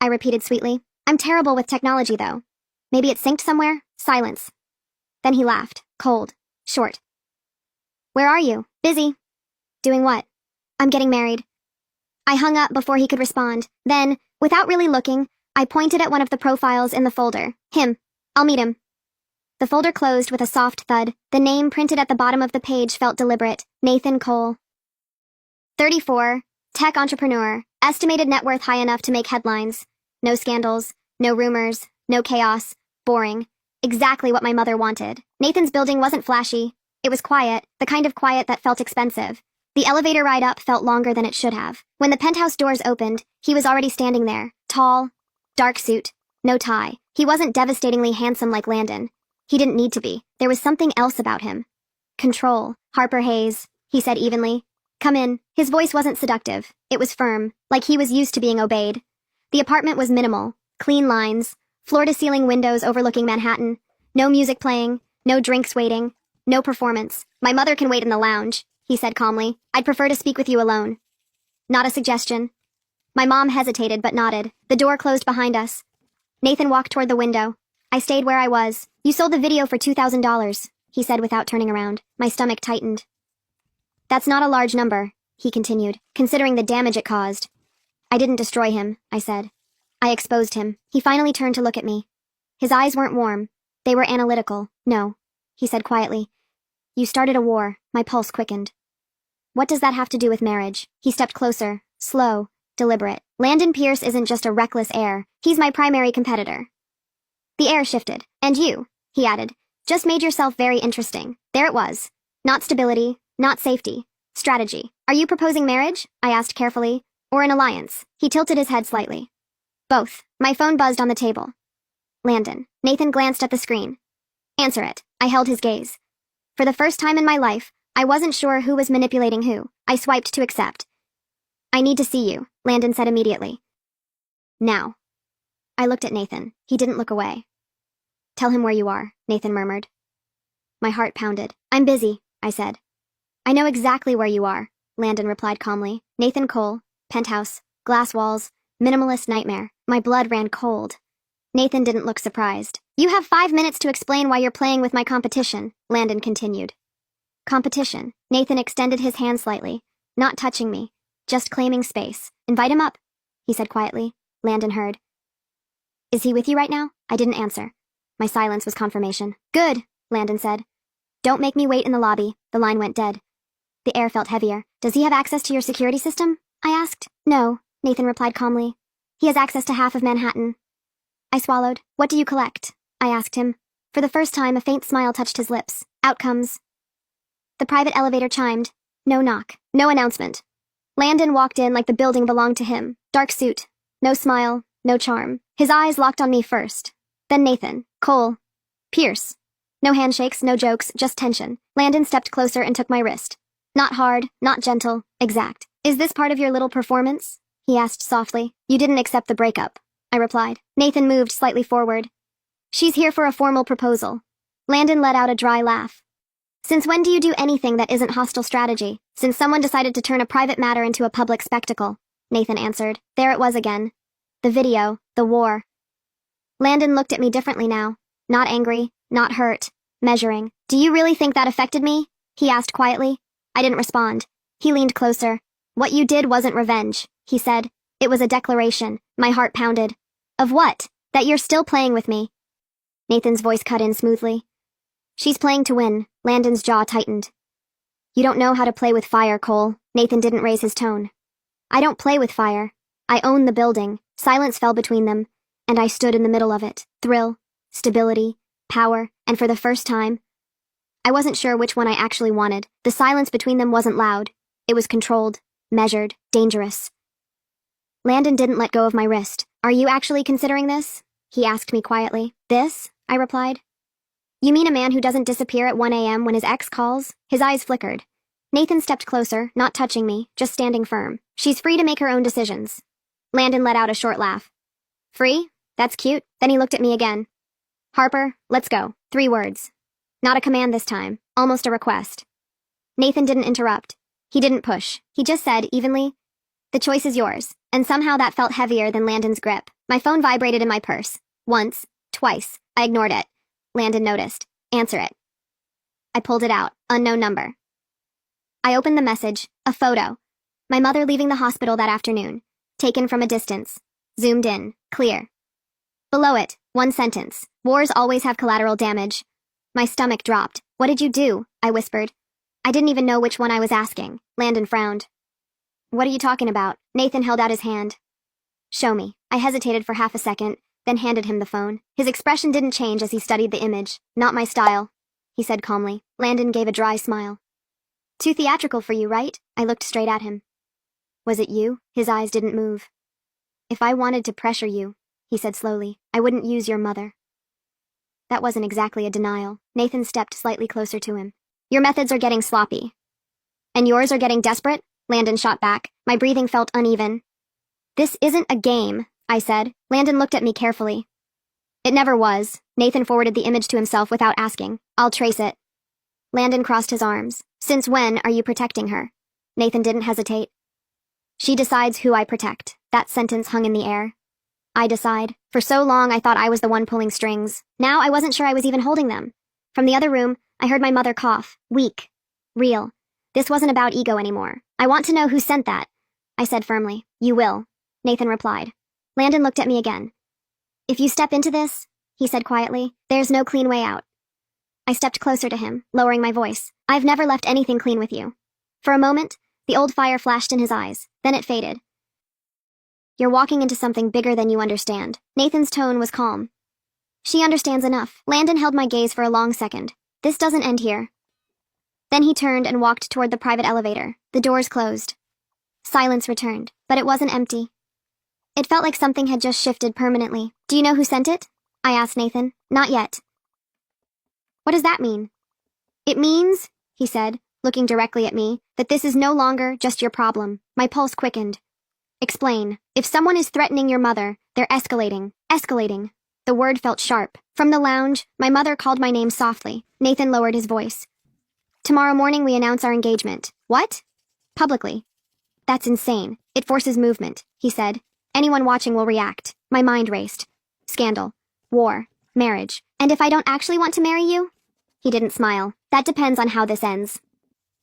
I repeated sweetly. I'm terrible with technology, though. Maybe it's synced somewhere? Silence. Then he laughed, cold, short. Where are you? Busy. Doing what? I'm getting married. I hung up before he could respond. Then, without really looking, I pointed at one of the profiles in the folder. Him. I'll meet him. The folder closed with a soft thud. The name printed at the bottom of the page felt deliberate. Nathan Cole. 34. Tech entrepreneur. Estimated net worth high enough to make headlines. No scandals. No rumors. No chaos. Boring. Exactly what my mother wanted. Nathan's building wasn't flashy. It was quiet, the kind of quiet that felt expensive. The elevator ride up felt longer than it should have. When the penthouse doors opened, he was already standing there. Tall. Dark suit. No tie. He wasn't devastatingly handsome like Landon. He didn't need to be. There was something else about him. Control. Harper Hayes, he said evenly. Come in. His voice wasn't seductive. It was firm, like he was used to being obeyed. The apartment was minimal. Clean lines. Floor-to-ceiling windows overlooking Manhattan. No music playing. No drinks waiting. No performance. My mother can wait in the lounge, he said calmly. I'd prefer to speak with you alone. Not a suggestion. My mom hesitated but nodded. The door closed behind us. Nathan walked toward the window. I stayed where I was. You sold the video for $2,000, he said without turning around. My stomach tightened. That's not a large number, he continued, considering the damage it caused. I didn't destroy him, I said. I exposed him. He finally turned to look at me. His eyes weren't warm. They were analytical. No, he said quietly. You started a war. My pulse quickened. What does that have to do with marriage? He stepped closer, slow, deliberate. Landon Pierce isn't just a reckless heir. He's my primary competitor. The air shifted. And you, he added, just made yourself very interesting. There it was. Not stability, not safety. Strategy. Are you proposing marriage? I asked carefully. Or an alliance? He tilted his head slightly. Both. My phone buzzed on the table. Landon. Nathan glanced at the screen. Answer it. I held his gaze. For the first time in my life, I wasn't sure who was manipulating who. I swiped to accept. I need to see you, Landon said immediately. Now. I looked at Nathan. He didn't look away. Tell him where you are, Nathan murmured. My heart pounded. I'm busy, I said. I know exactly where you are, Landon replied calmly. Nathan Cole, penthouse, glass walls, minimalist nightmare. My blood ran cold. Nathan didn't look surprised. You have 5 minutes to explain why you're playing with my competition, Landon continued. Competition. Nathan extended his hand slightly, not touching me, just claiming space. Invite him up, he said quietly. Landon heard. Is he with you right now? I didn't answer. My silence was confirmation. Good, Landon said. Don't make me wait in the lobby. The line went dead. The air felt heavier. Does he have access to your security system? I asked. No, Nathan replied calmly. He has access to half of Manhattan. I swallowed. What do you collect? I asked him. For the first time, a faint smile touched his lips. Outcomes. The private elevator chimed. No knock. No announcement. Landon walked in like the building belonged to him. Dark suit. No smile. No charm. His eyes locked on me first. Then Nathan. Cole. Pierce. No handshakes, no jokes, just tension. Landon stepped closer and took my wrist. Not hard, not gentle, exact. Is this part of your little performance? He asked softly. You didn't accept the breakup, I replied. Nathan moved slightly forward. She's here for a formal proposal. Landon let out a dry laugh. Since when do you do anything that isn't hostile strategy? Since someone decided to turn a private matter into a public spectacle, Nathan answered. There it was again. The video, the war. Landon looked at me differently now. Not angry, not hurt, measuring. Do you really think that affected me? He asked quietly. I didn't respond. He leaned closer. What you did wasn't revenge, he said. It was a declaration. My heart pounded. Of what? That you're still playing with me. Nathan's voice cut in smoothly. She's playing to win. Landon's jaw tightened. You don't know how to play with fire, Cole. Nathan didn't raise his tone. I don't play with fire. I own the building. Silence fell between them, and I stood in the middle of it. Thrill, stability, power, and for the first time, I wasn't sure which one I actually wanted. The silence between them wasn't loud. It was controlled, measured, dangerous. Landon didn't let go of my wrist. Are you actually considering this? He asked me quietly. This? I replied. You mean a man who doesn't disappear at 1 a.m. when his ex calls? His eyes flickered. Nathan stepped closer, not touching me, just standing firm. She's free to make her own decisions. Landon let out a short laugh. Free? That's cute. Then he looked at me again. Harper, let's go. 3 words. Not a command this time, almost a request. Nathan didn't interrupt. He didn't push. He just said, evenly, the choice is yours. and somehow that felt heavier than Landon's grip. My phone vibrated in my purse. Once, twice. I ignored it. Landon noticed. Answer it. I pulled it out. Unknown number. I opened the message. A photo. My mother leaving the hospital that afternoon. Taken from a distance. Zoomed in. Clear. Below it, one sentence. Wars always have collateral damage. My stomach dropped. What did you do? I whispered. I didn't even know which one I was asking. Landon frowned. What are you talking about? Nathan held out his hand. Show me. I hesitated for half a second, then handed him the phone. His expression didn't change as he studied the image. Not my style, he said calmly. Landon gave a dry smile. Too theatrical for you, right? I looked straight at him. Was it you? His eyes didn't move. If I wanted to pressure you, he said slowly, I wouldn't use your mother. That wasn't exactly a denial. Nathan stepped slightly closer to him. Your methods are getting sloppy. And yours are getting desperate? Landon shot back. My breathing felt uneven. This isn't a game, I said. Landon looked at me carefully. It never was. Nathan forwarded the image to himself without asking. I'll trace it. Landon crossed his arms. Since when are you protecting her? Nathan didn't hesitate. She decides who I protect. That sentence hung in the air. I decide. For so long I thought I was the one pulling strings. Now I wasn't sure I was even holding them. From the other room, I heard my mother cough. Weak. Real. This wasn't about ego anymore. I want to know who sent that, I said firmly. You will, Nathan replied. Landon looked at me again. If you step into this, he said quietly, there's no clean way out. I stepped closer to him, lowering my voice. I've never left anything clean with you. For a moment, the old fire flashed in his eyes. Then it faded. You're walking into something bigger than you understand. Nathan's tone was calm. She understands enough. Landon held my gaze for a long second. This doesn't end here. Then he turned and walked toward the private elevator. The doors closed. Silence returned, but it wasn't empty. It felt like something had just shifted permanently. Do you know who sent it? I asked Nathan. Not yet. What does that mean? It means, he said, looking directly at me, that this is no longer just your problem. My pulse quickened. Explain. If someone is threatening your mother, they're escalating. Escalating. The word felt sharp. From the lounge, my mother called my name softly. Nathan lowered his voice. Tomorrow morning we announce our engagement. What? Publicly. That's insane. It forces movement, he said. Anyone watching will react. My mind raced. Scandal. War. Marriage. And if I don't actually want to marry you? He didn't smile. That depends on how this ends.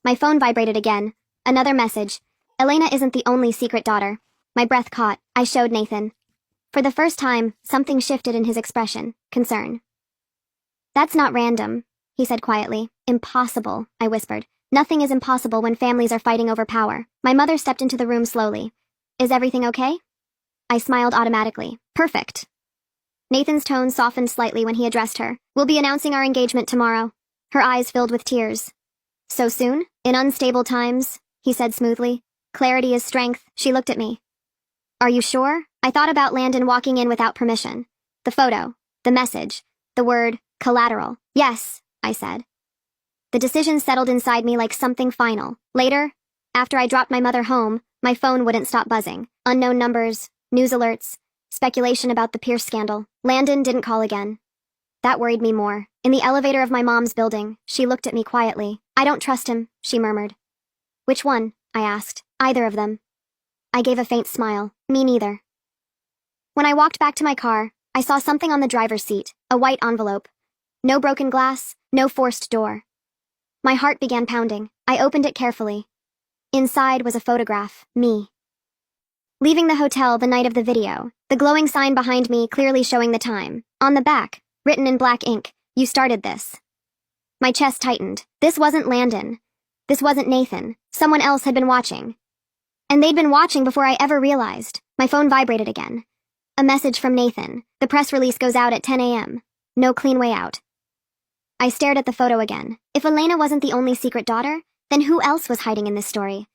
My phone vibrated again. Another message. Elena isn't the only secret daughter. My breath caught. I showed Nathan. For the first time, something shifted in his expression. Concern. That's not random, he said quietly. Impossible, I whispered. Nothing is impossible when families are fighting over power. My mother stepped into the room slowly. Is everything okay? I smiled automatically. Perfect. Nathan's tone softened slightly when he addressed her. We'll be announcing our engagement tomorrow. Her eyes filled with tears. So soon? In unstable times, he said smoothly. Clarity is strength. She looked at me. Are you sure? I thought about Landon walking in without permission. The photo. The message. The word, collateral. Yes, I said. The decision settled inside me like something final. Later, after I dropped my mother home, my phone wouldn't stop buzzing. Unknown numbers, news alerts, speculation about the Pierce scandal. Landon didn't call again. That worried me more. In the elevator of my mom's building, she looked at me quietly. I don't trust him, she murmured. Which one? I asked. Either of them. I gave a faint smile. Me neither. When I walked back to my car, I saw something on the driver's seat, a white envelope. No broken glass, no forced door. My heart began pounding. I opened it carefully. Inside was a photograph, me. Leaving the hotel the night of the video, the glowing sign behind me clearly showing the time. On the back, written in black ink, you started this. My chest tightened. This wasn't Landon. This wasn't Nathan. Someone else had been watching. And they'd been watching before I ever realized. My phone vibrated again. A message from Nathan. The press release goes out at 10 a.m. No clean way out. I stared at the photo again. If Elena wasn't the only secret daughter, then who else was hiding in this story?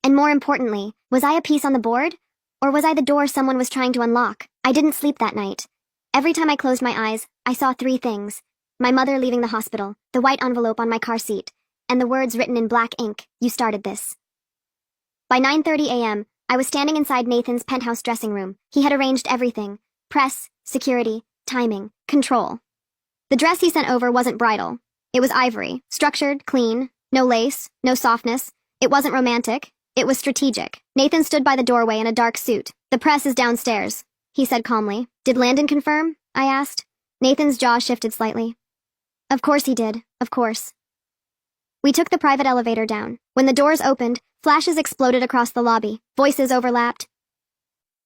And more importantly, was I a piece on the board? Or was I the door someone was trying to unlock? I didn't sleep that night. Every time I closed my eyes, I saw three things. My mother leaving the hospital, the white envelope on my car seat, and the words written in black ink, you started this. By 9:30 a.m., I was standing inside Nathan's penthouse dressing room. He had arranged everything. Press, security, timing, control. The dress he sent over wasn't bridal. It was ivory, structured, clean, no lace, no softness. It wasn't romantic. It was strategic. Nathan stood by the doorway in a dark suit. The press is downstairs, he said calmly. Did Landon confirm? I asked. Nathan's jaw shifted slightly. Of course he did. Of course. We took the private elevator down. When the doors opened, flashes exploded across the lobby. Voices overlapped.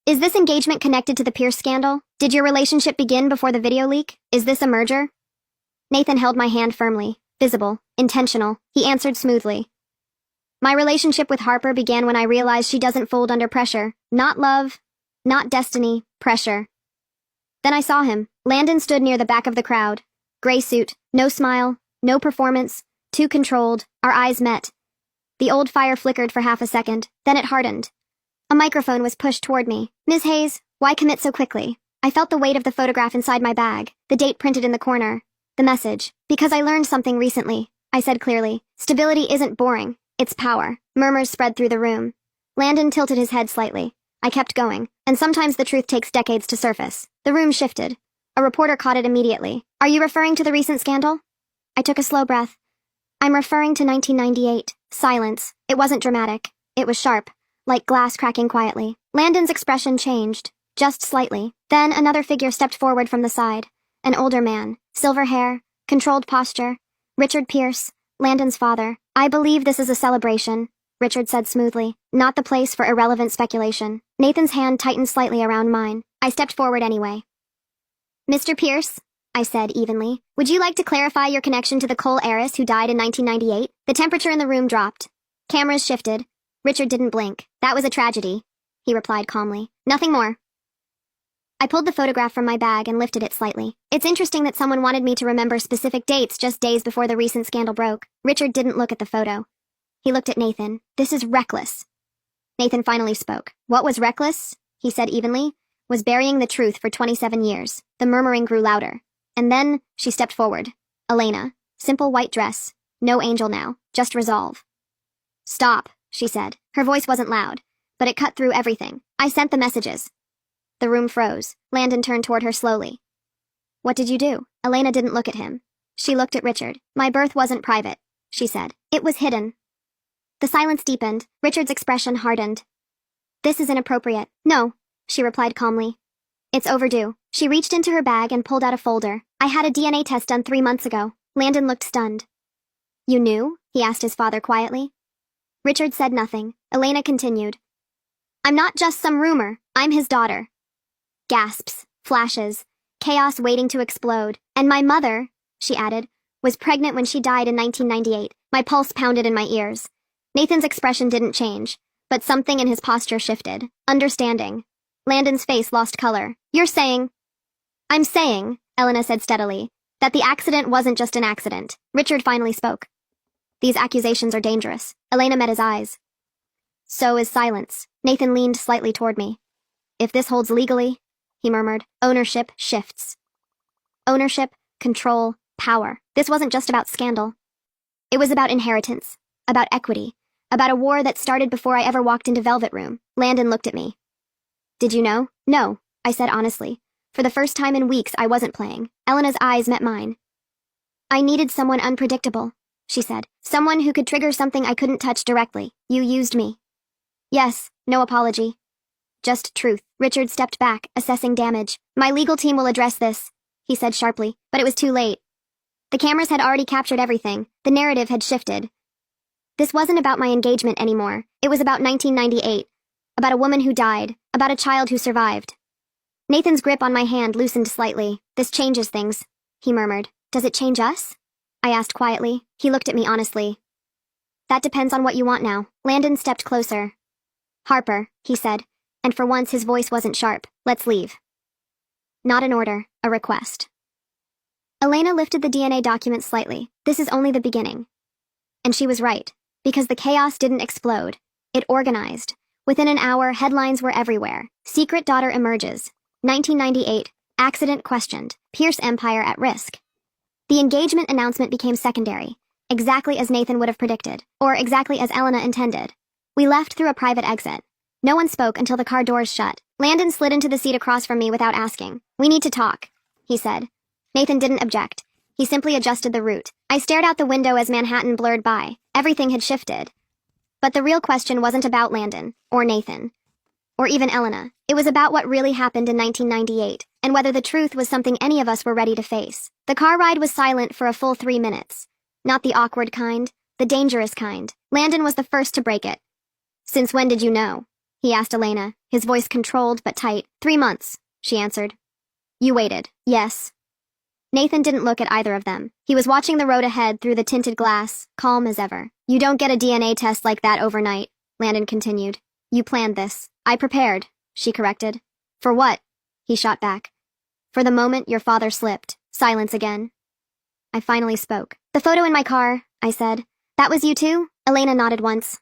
Is this engagement connected to the Pierce scandal? Did your relationship begin before the video leak? Is this a merger? Nathan held my hand firmly. Visible. Intentional. He answered smoothly. My relationship with Harper began when I realized she doesn't fold under pressure. Not love. Not destiny. Pressure. Then I saw him. Landon stood near the back of the crowd. Gray suit. No smile. No performance. Too controlled. Our eyes met. The old fire flickered for half a second. Then it hardened. A microphone was pushed toward me. Ms. Hayes, why commit so quickly? I felt the weight of the photograph inside my bag, the date printed in the corner. The message. Because I learned something recently, I said clearly. Stability isn't boring. It's power. Murmurs spread through the room. Landon tilted his head slightly. I kept going, and sometimes the truth takes decades to surface. The room shifted. A reporter caught it immediately. Are you referring to the recent scandal? I took a slow breath. I'm referring to 1998. Silence. It wasn't dramatic. It was sharp. Like glass cracking quietly. Landon's expression changed, just slightly. Then another figure stepped forward from the side. An older man, silver hair, controlled posture. Richard Pierce, Landon's father. I believe this is a celebration, Richard said smoothly. Not the place for irrelevant speculation. Nathan's hand tightened slightly around mine. I stepped forward anyway. Mr. Pierce, I said evenly, would you like to clarify your connection to the coal heiress who died in 1998? The temperature in the room dropped. Cameras shifted. Richard didn't blink. That was a tragedy, he replied calmly. Nothing more. I pulled the photograph from my bag and lifted it slightly. It's interesting that someone wanted me to remember specific dates just days before the recent scandal broke. Richard didn't look at the photo. He looked at Nathan. This is reckless. Nathan finally spoke. What was reckless, he said evenly, was burying the truth for 27 years. The murmuring grew louder. And then she stepped forward. Elena. Simple white dress. No angel now. Just resolve. Stop, she said. Her voice wasn't loud, but it cut through everything. I sent the messages. The room froze. Landon turned toward her slowly. What did you do? Elena didn't look at him. She looked at Richard. My birth wasn't private, she said. It was hidden. The silence deepened. Richard's expression hardened. This is inappropriate. No, she replied calmly. It's overdue. She reached into her bag and pulled out a folder. I had a DNA test done 3 months ago. Landon looked stunned. You knew? He asked his father quietly. Richard said nothing. Elena continued. I'm not just some rumor. I'm his daughter. Gasps, flashes, chaos waiting to explode. And my mother, she added, was pregnant when she died in 1998. My pulse pounded in my ears. Nathan's expression didn't change, but something in his posture shifted. Understanding. Landon's face lost color. You're saying... I'm saying, Elena said steadily, that the accident wasn't just an accident. Richard finally spoke. These accusations are dangerous. Elena met his eyes. So is silence. Nathan leaned slightly toward me. If this holds legally, he murmured, ownership shifts. Ownership, control, power. This wasn't just about scandal. It was about inheritance, about equity, about a war that started before I ever walked into Velvet Room. Landon looked at me. Did you know? No, I said honestly. For the first time in weeks, I wasn't playing. Elena's eyes met mine. I needed someone unpredictable, she said. Someone who could trigger something I couldn't touch directly. You used me. Yes, no apology. Just truth. Richard stepped back, assessing damage. My legal team will address this, he said sharply, but it was too late. The cameras had already captured everything. The narrative had shifted. This wasn't about my engagement anymore. It was about 1998. About a woman who died. About a child who survived. Nathan's grip on my hand loosened slightly. This changes things, he murmured. Does it change us? I asked quietly. He looked at me honestly. That depends on what you want now. Landon stepped closer. Harper, he said, and for once his voice wasn't sharp. Let's leave. Not an order, a request. Elena lifted the DNA document slightly. This is only the beginning. And she was right, because the chaos didn't explode. It organized. Within an hour, headlines were everywhere. Secret daughter emerges. 1998, accident questioned. Pierce empire at risk. The engagement announcement became secondary, exactly as Nathan would have predicted, or exactly as Elena intended. We left through a private exit. No one spoke until the car doors shut. Landon slid into the seat across from me without asking. We need to talk, he said. Nathan didn't object. He simply adjusted the route. I stared out the window as Manhattan blurred by. Everything had shifted. But the real question wasn't about Landon, or Nathan, or even Elena. It was about what really happened in 1998, and whether the truth was something any of us were ready to face. The car ride was silent for a full 3 minutes. Not the awkward kind, the dangerous kind. Landon was the first to break it. "Since when did you know?" he asked Elena, his voice controlled but tight. 3 months, she answered. "You waited." "Yes." Nathan didn't look at either of them. He was watching the road ahead through the tinted glass, calm as ever. "You don't get a DNA test like that overnight," Landon continued. "You planned this." "I prepared," she corrected. "For what?" he shot back. "For the moment your father slipped." Silence again. I finally spoke. "The photo in my car," I said. "That was you too?" Elena nodded once.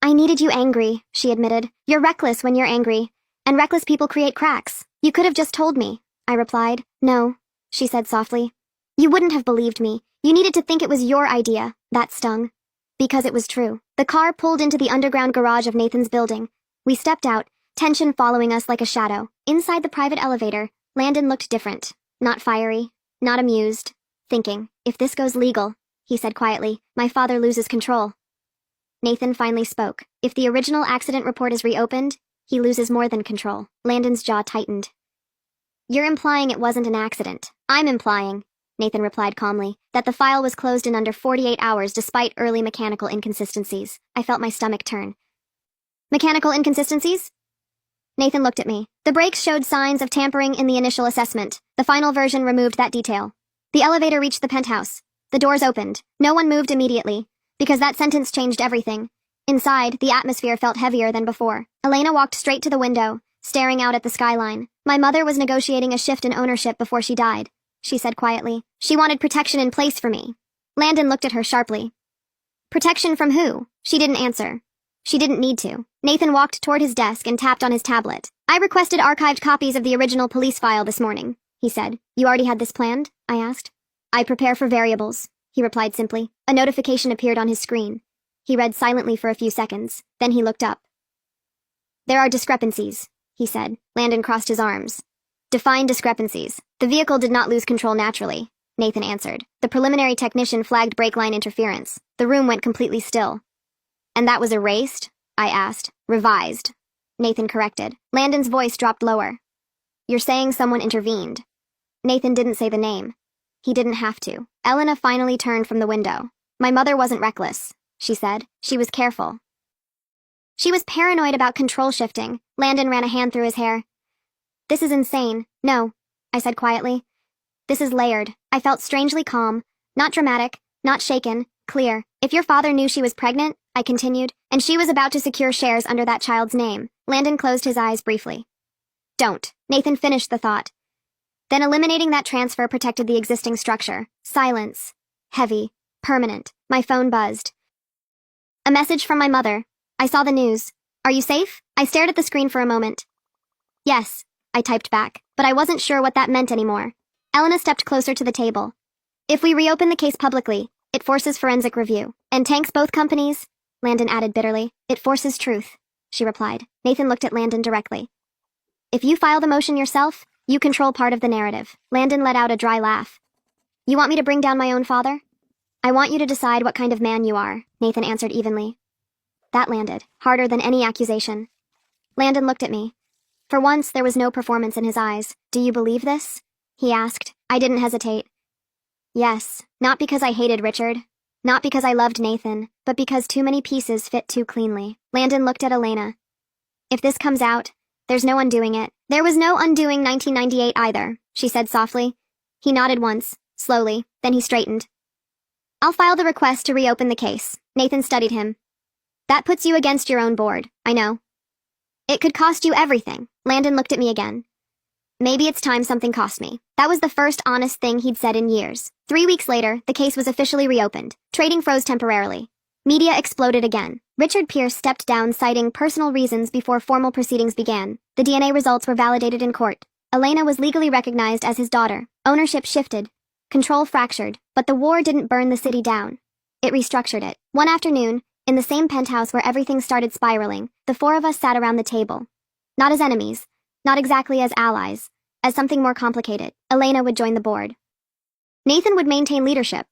"I needed you angry," she admitted. "You're reckless when you're angry, and reckless people create cracks. You could have just told me," I replied. "No," she said softly. "You wouldn't have believed me. You needed to think it was your idea." That stung. Because it was true. The car pulled into the underground garage of Nathan's building. We stepped out, tension following us like a shadow. Inside the private elevator, Landon looked different. Not fiery, not amused. Thinking, "If this goes legal," he said quietly, "my father loses control." Nathan finally spoke. "If the original accident report is reopened, he loses more than control." Landon's jaw tightened. "You're implying it wasn't an accident." "I'm implying," Nathan replied calmly, "that the file was closed in under 48 hours despite early mechanical inconsistencies." I felt my stomach turn. "Mechanical inconsistencies?" Nathan looked at me. "The brakes showed signs of tampering in the initial assessment. The final version removed that detail." The elevator reached the penthouse. The doors opened. No one moved immediately, because that sentence changed everything. Inside, the atmosphere felt heavier than before. Elena walked straight to the window, staring out at the skyline. "My mother was negotiating a shift in ownership before she died," she said quietly. "She wanted protection in place for me." Landon looked at her sharply. "Protection from who?" She didn't answer. She didn't need to. Nathan walked toward his desk and tapped on his tablet. "I requested archived copies of the original police file this morning," he said. "You already had this planned?" I asked. "I prepare for variables," he replied simply. A notification appeared on his screen. He read silently for a few seconds. Then he looked up. "There are discrepancies," he said. Landon crossed his arms. "Define discrepancies." "The vehicle did not lose control naturally," Nathan answered. "The preliminary technician flagged brake line interference. The room went completely still." "And that was erased?" I asked. "Revised," Nathan corrected. Landon's voice dropped lower. "You're saying someone intervened." Nathan didn't say the name. He didn't have to. Elena finally turned from the window. "My mother wasn't reckless," she said. "She was careful." "She was paranoid about control shifting." Landon ran a hand through his hair. "This is insane." "No," I said quietly. "This is layered." I felt strangely calm. Not dramatic, not shaken, clear. "If your father knew she was pregnant," I continued, "and she was about to secure shares under that child's name." Landon closed his eyes briefly. "Don't." Nathan finished the thought. Then eliminating that transfer protected the existing structure. Silence. Heavy. Permanent. My phone buzzed. "A message from my mother. I saw the news. Are you safe?" I stared at the screen for a moment. "Yes," I typed back, but I wasn't sure what that meant anymore. Elena stepped closer to the table. "If we reopen the case publicly, it forces forensic review. And tanks both companies," Landon added bitterly. "It forces truth," she replied. Nathan looked at Landon directly. "If you file the motion yourself, you control part of the narrative." Landon let out a dry laugh. "You want me to bring down my own father?" "I want you to decide what kind of man you are," Nathan answered evenly. That landed, harder than any accusation. Landon looked at me. For once, there was no performance in his eyes. "Do you believe this?" he asked. I didn't hesitate. "Yes, not because I hated Richard, not because I loved Nathan, but because too many pieces fit too cleanly." Landon looked at Elena. "If this comes out, there's no undoing it." "There was no undoing 1998 either," she said softly. He nodded once, slowly, then he straightened. "I'll file the request to reopen the case." Nathan studied him. "That puts you against your own board, I know." "It could cost you everything." Landon looked at me again. "Maybe it's time something cost me." That was the first honest thing he'd said in years. 3 weeks later, the case was officially reopened. Trading froze temporarily. Media exploded again. Richard Pierce stepped down citing personal reasons before formal proceedings began. The DNA results were validated in court. Elena was legally recognized as his daughter. Ownership shifted. Control fractured. But the war didn't burn the city down. It restructured it. One afternoon, in the same penthouse where everything started spiraling, the 4 of us sat around the table. Not as enemies. Not exactly as allies. As something more complicated. Elena would join the board. Nathan would maintain leadership.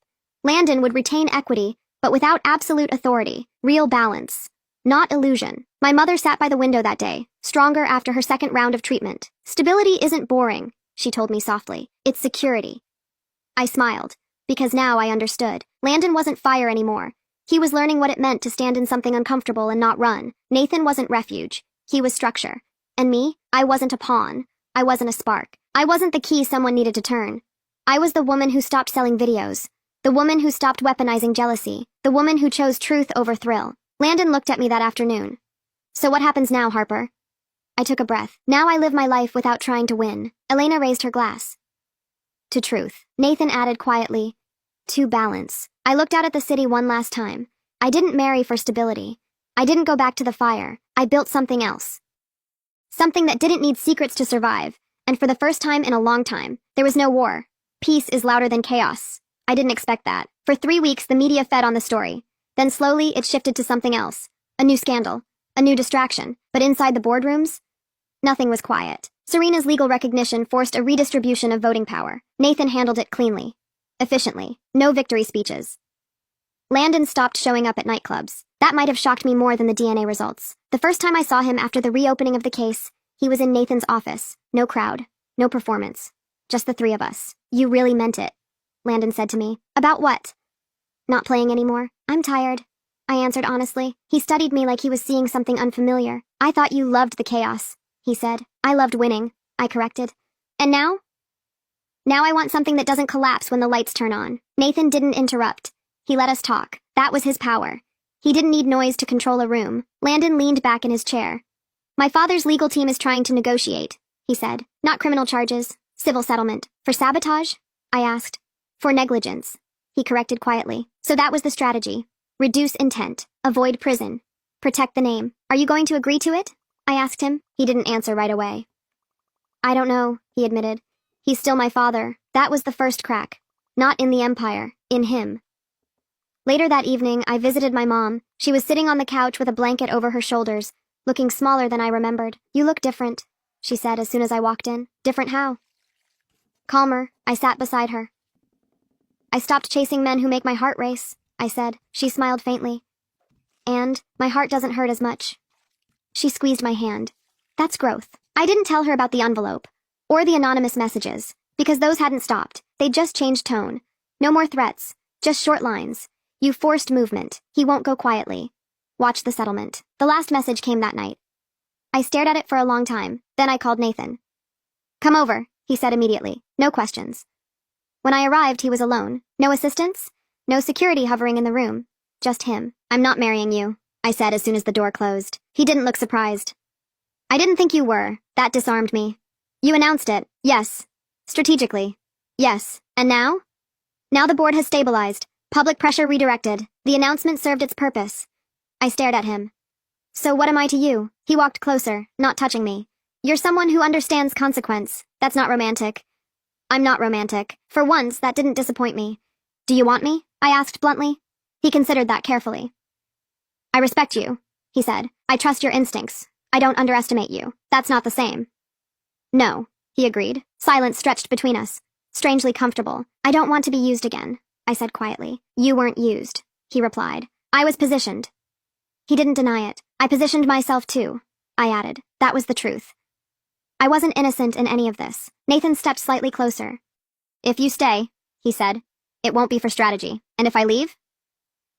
Landon would retain equity, but without absolute authority. Real balance. Not illusion. My mother sat by the window that day, stronger after her second round of treatment. Stability isn't boring, she told me softly. It's security. I smiled, because now I understood. Landon wasn't fire anymore. He was learning what it meant to stand in something uncomfortable and not run. Nathan wasn't refuge. He was structure. And me? I wasn't a pawn. I wasn't a spark. I wasn't the key someone needed to turn. I was the woman who stopped selling videos. The woman who stopped weaponizing jealousy. The woman who chose truth over thrill. Landon looked at me that afternoon. So what happens now, Harper? I took a breath. Now I live my life without trying to win. Elena raised her glass. To truth. Nathan added quietly. To balance. I looked out at the city one last time. I didn't marry for stability. I didn't go back to the fire. I built something else. Something that didn't need secrets to survive. And for the first time in a long time, there was no war. Peace is louder than chaos. I didn't expect that. For 3 weeks, the media fed on the story. Then slowly, it shifted to something else. A new scandal. A new distraction. But inside the boardrooms, nothing was quiet. Serena's legal recognition forced a redistribution of voting power. Nathan handled it cleanly. Efficiently. No victory speeches. Landon stopped showing up at nightclubs. That might have shocked me more than the DNA results. The first time I saw him after the reopening of the case, he was in Nathan's office. No crowd. No performance. Just the 3 of us. You really meant it, Landon said to me. About what? Not playing anymore. I'm tired, I answered honestly. He studied me like he was seeing something unfamiliar. I thought you loved the chaos, he said. I loved winning, I corrected. And now? Now I want something that doesn't collapse when the lights turn on. Nathan didn't interrupt. He let us talk. That was his power. He didn't need noise to control a room. Landon leaned back in his chair. My father's legal team is trying to negotiate, he said. Not criminal charges. Civil settlement. For sabotage? I asked. For negligence, he corrected quietly. So that was the strategy. Reduce intent. Avoid prison. Protect the name. Are you going to agree to it? I asked him. He didn't answer right away. I don't know, he admitted. He's still my father. That was the first crack. Not in the empire. In him. Later that evening, I visited my mom. She was sitting on the couch with a blanket over her shoulders, looking smaller than I remembered. You look different, she said as soon as I walked in. Different how? Calmer. I sat beside her. I stopped chasing men who make my heart race, I said. She smiled faintly. And my heart doesn't hurt as much. She squeezed my hand. That's growth. I didn't tell her about the envelope, or the anonymous messages, because those hadn't stopped. They'd just changed tone. No more threats, just short lines. You forced movement. He won't go quietly. Watch the settlement. The last message came that night. I stared at it for a long time. Then I called Nathan. Come over, he said immediately. No questions. When I arrived, he was alone. No assistants? No security hovering in the room. Just him. I'm not marrying you, I said as soon as the door closed. He didn't look surprised. I didn't think you were. That disarmed me. You announced it. Yes. Strategically. Yes. And now? Now the board has stabilized. Public pressure redirected. The announcement served its purpose. I stared at him. So what am I to you? He walked closer, not touching me. You're someone who understands consequence. That's not romantic. I'm not romantic. For once, that didn't disappoint me. Do you want me? I asked bluntly. He considered that carefully. I respect you, he said. I trust your instincts. I don't underestimate you. That's not the same. No, he agreed. Silence stretched between us. Strangely comfortable. I don't want to be used again, I said quietly. You weren't used, he replied. I was positioned. He didn't deny it. I positioned myself too, I added. That was the truth. I wasn't innocent in any of this. Nathan stepped slightly closer. If you stay, he said, it won't be for strategy. And if I leave?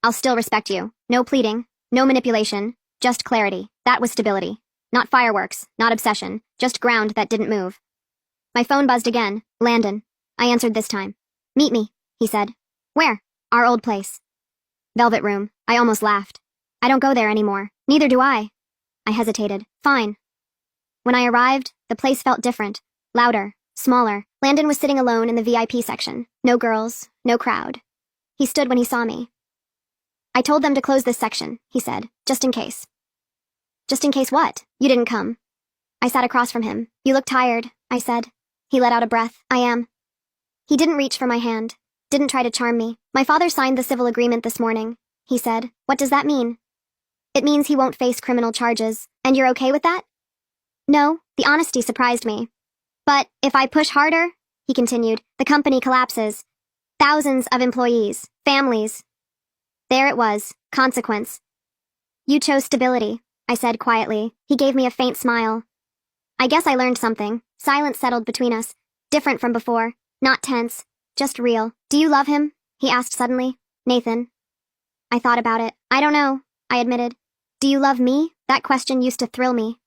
I'll still respect you. No pleading, no manipulation, just clarity. That was stability. Not fireworks, not obsession, just ground that didn't move. My phone buzzed again. Landon. I answered this time. Meet me, he said. Where? Our old place. Velvet Room. I almost laughed. I don't go there anymore. Neither do I. I hesitated. Fine. When I arrived, the place felt different. Louder. Smaller. Landon was sitting alone in the VIP section. No girls. No crowd. He stood when he saw me. I told them to close this section, he said, just in case. Just in case what? You didn't come. I sat across from him. You look tired, I said. He let out a breath. I am. He didn't reach for my hand. Didn't try to charm me. My father signed the civil agreement this morning, he said. What does that mean? It means he won't face criminal charges. And you're okay with that? No, the honesty surprised me. But if I push harder, he continued, the company collapses. Thousands of employees, families. There it was, consequence. You chose stability, I said quietly. He gave me a faint smile. I guess I learned something. Silence settled between us. Different from before. Not tense. Just real. Do you love him? He asked suddenly. Nathan. I thought about it. I don't know, I admitted. Do you love me? That question used to thrill me.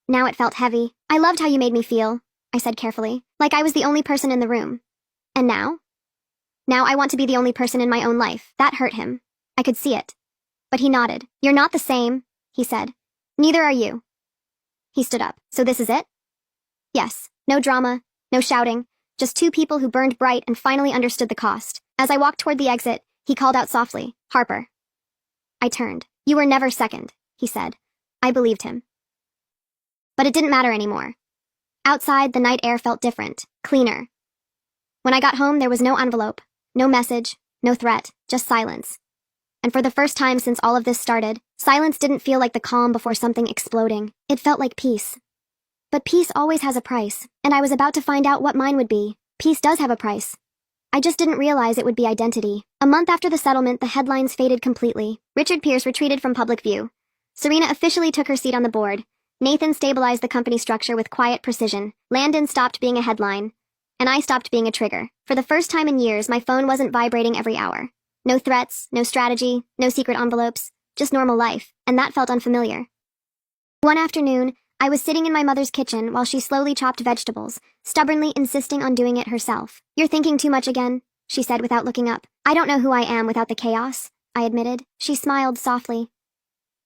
Now it felt heavy. I loved how you made me feel, I said carefully, like I was the only person in the room. And now? Now I want to be the only person in my own life. That hurt him. I could see it. But he nodded. You're not the same, he said. Neither are you. He stood up. So this is it? Yes. No drama, no shouting, just two people who burned bright and finally understood the cost. As I walked toward the exit, he called out softly, Harper. I turned. You were never second, he said. I believed him. But it didn't matter anymore. Outside, the night air felt different, cleaner. When I got home, there was no envelope, no message, no threat, just silence. And for the first time since all of this started, silence didn't feel like the calm before something exploding. It felt like peace. But peace always has a price, and I was about to find out what mine would be. Peace does have a price. I just didn't realize it would be identity. A month after the settlement, the headlines faded completely. Richard Pierce retreated from public view. Serena officially took her seat on the board. Nathan stabilized the company structure with quiet precision. Landon stopped being a headline. And I stopped being a trigger. For the first time in years, my phone wasn't vibrating every hour. No threats, no strategy, no secret envelopes, just normal life, and that felt unfamiliar. One afternoon, I was sitting in my mother's kitchen while she slowly chopped vegetables, stubbornly insisting on doing it herself. You're thinking too much again, she said without looking up. I don't know who I am without the chaos, I admitted. She smiled softly.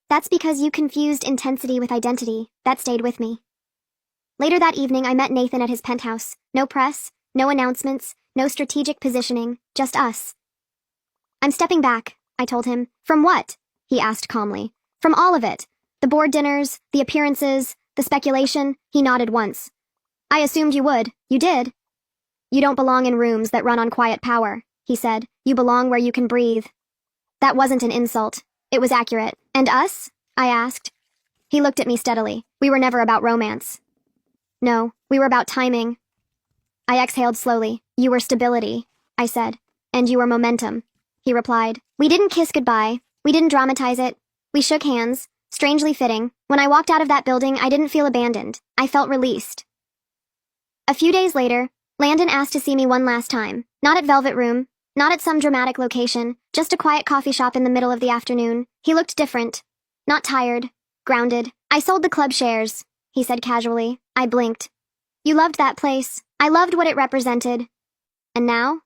That's because you confused intensity with identity. That stayed with me. Later that evening, I met Nathan at his penthouse. No press, no announcements, no strategic positioning, just us. I'm stepping back, I told him. From what? He asked calmly. From all of it. The board dinners, the appearances, the speculation. He nodded once. I assumed you would. You did. You don't belong in rooms that run on quiet power, he said. You belong where you can breathe. That wasn't an insult. It was accurate. And us? I asked. He looked at me steadily. We were never about romance. No, we were about timing. I exhaled slowly. You were stability, I said. And you were momentum, he replied. We didn't kiss goodbye. We didn't dramatize it. We shook hands. Strangely fitting. When I walked out of that building, I didn't feel abandoned. I felt released. A few days later, Landon asked to see me one last time. Not at Velvet Room. Not at some dramatic location. Just a quiet coffee shop in the middle of the afternoon. He looked different. Not tired. Grounded. I sold the club shares, he said casually. I blinked. You loved that place. I loved what it represented. And now?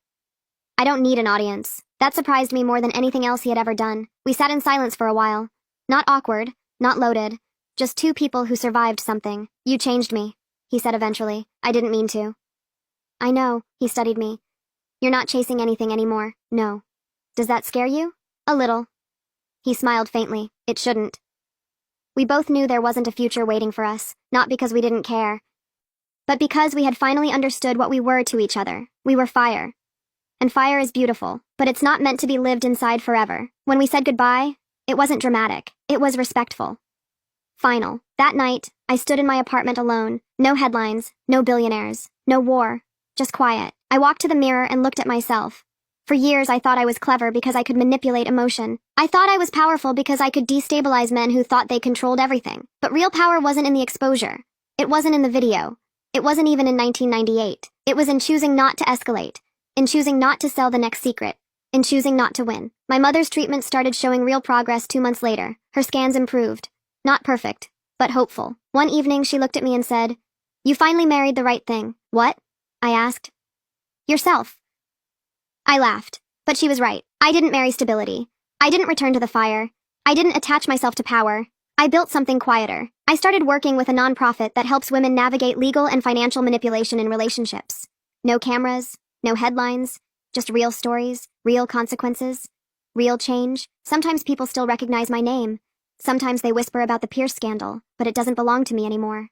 I don't need an audience. That surprised me more than anything else he had ever done. We sat in silence for a while. Not awkward, not loaded. Just two people who survived something. You changed me, he said eventually. I didn't mean to. I know, he studied me. You're not chasing anything anymore. No. Does that scare you? A little. He smiled faintly. It shouldn't. We both knew there wasn't a future waiting for us, not because we didn't care, but because we had finally understood what we were to each other. We were fire. And fire is beautiful, but it's not meant to be lived inside forever. When we said goodbye, it wasn't dramatic. It was respectful. Final. That night, I stood in my apartment alone. No headlines, no billionaires, no war, just quiet. I walked to the mirror and looked at myself. For years, I thought I was clever because I could manipulate emotion. I thought I was powerful because I could destabilize men who thought they controlled everything. But real power wasn't in the exposure. It wasn't in the video. It wasn't even in 1998. It was in choosing not to escalate, in choosing not to sell the next secret, in choosing not to win. My mother's treatment started showing real progress 2 months later. Her scans improved. Not perfect, but hopeful. One evening, she looked at me and said, You finally married the right thing. What? I asked. Yourself. I laughed, but she was right. I didn't marry stability. I didn't return to the fire. I didn't attach myself to power. I built something quieter. I started working with a nonprofit that helps women navigate legal and financial manipulation in relationships. No cameras, no headlines, just real stories, real consequences, real change. Sometimes people still recognize my name. Sometimes they whisper about the Pierce scandal, but it doesn't belong to me anymore.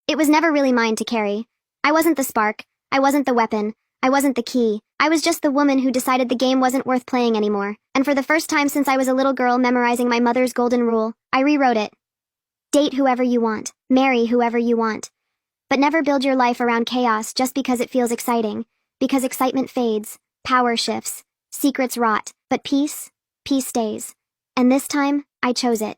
It was never really mine to carry. I wasn't the spark. I wasn't the weapon. I wasn't the key. I was just the woman who decided the game wasn't worth playing anymore. And for the first time since I was a little girl memorizing my mother's golden rule, I rewrote it. Date whoever you want. Marry whoever you want. But never build your life around chaos just because it feels exciting. Because excitement fades. Power shifts. Secrets rot. But peace stays. And this time, I chose it.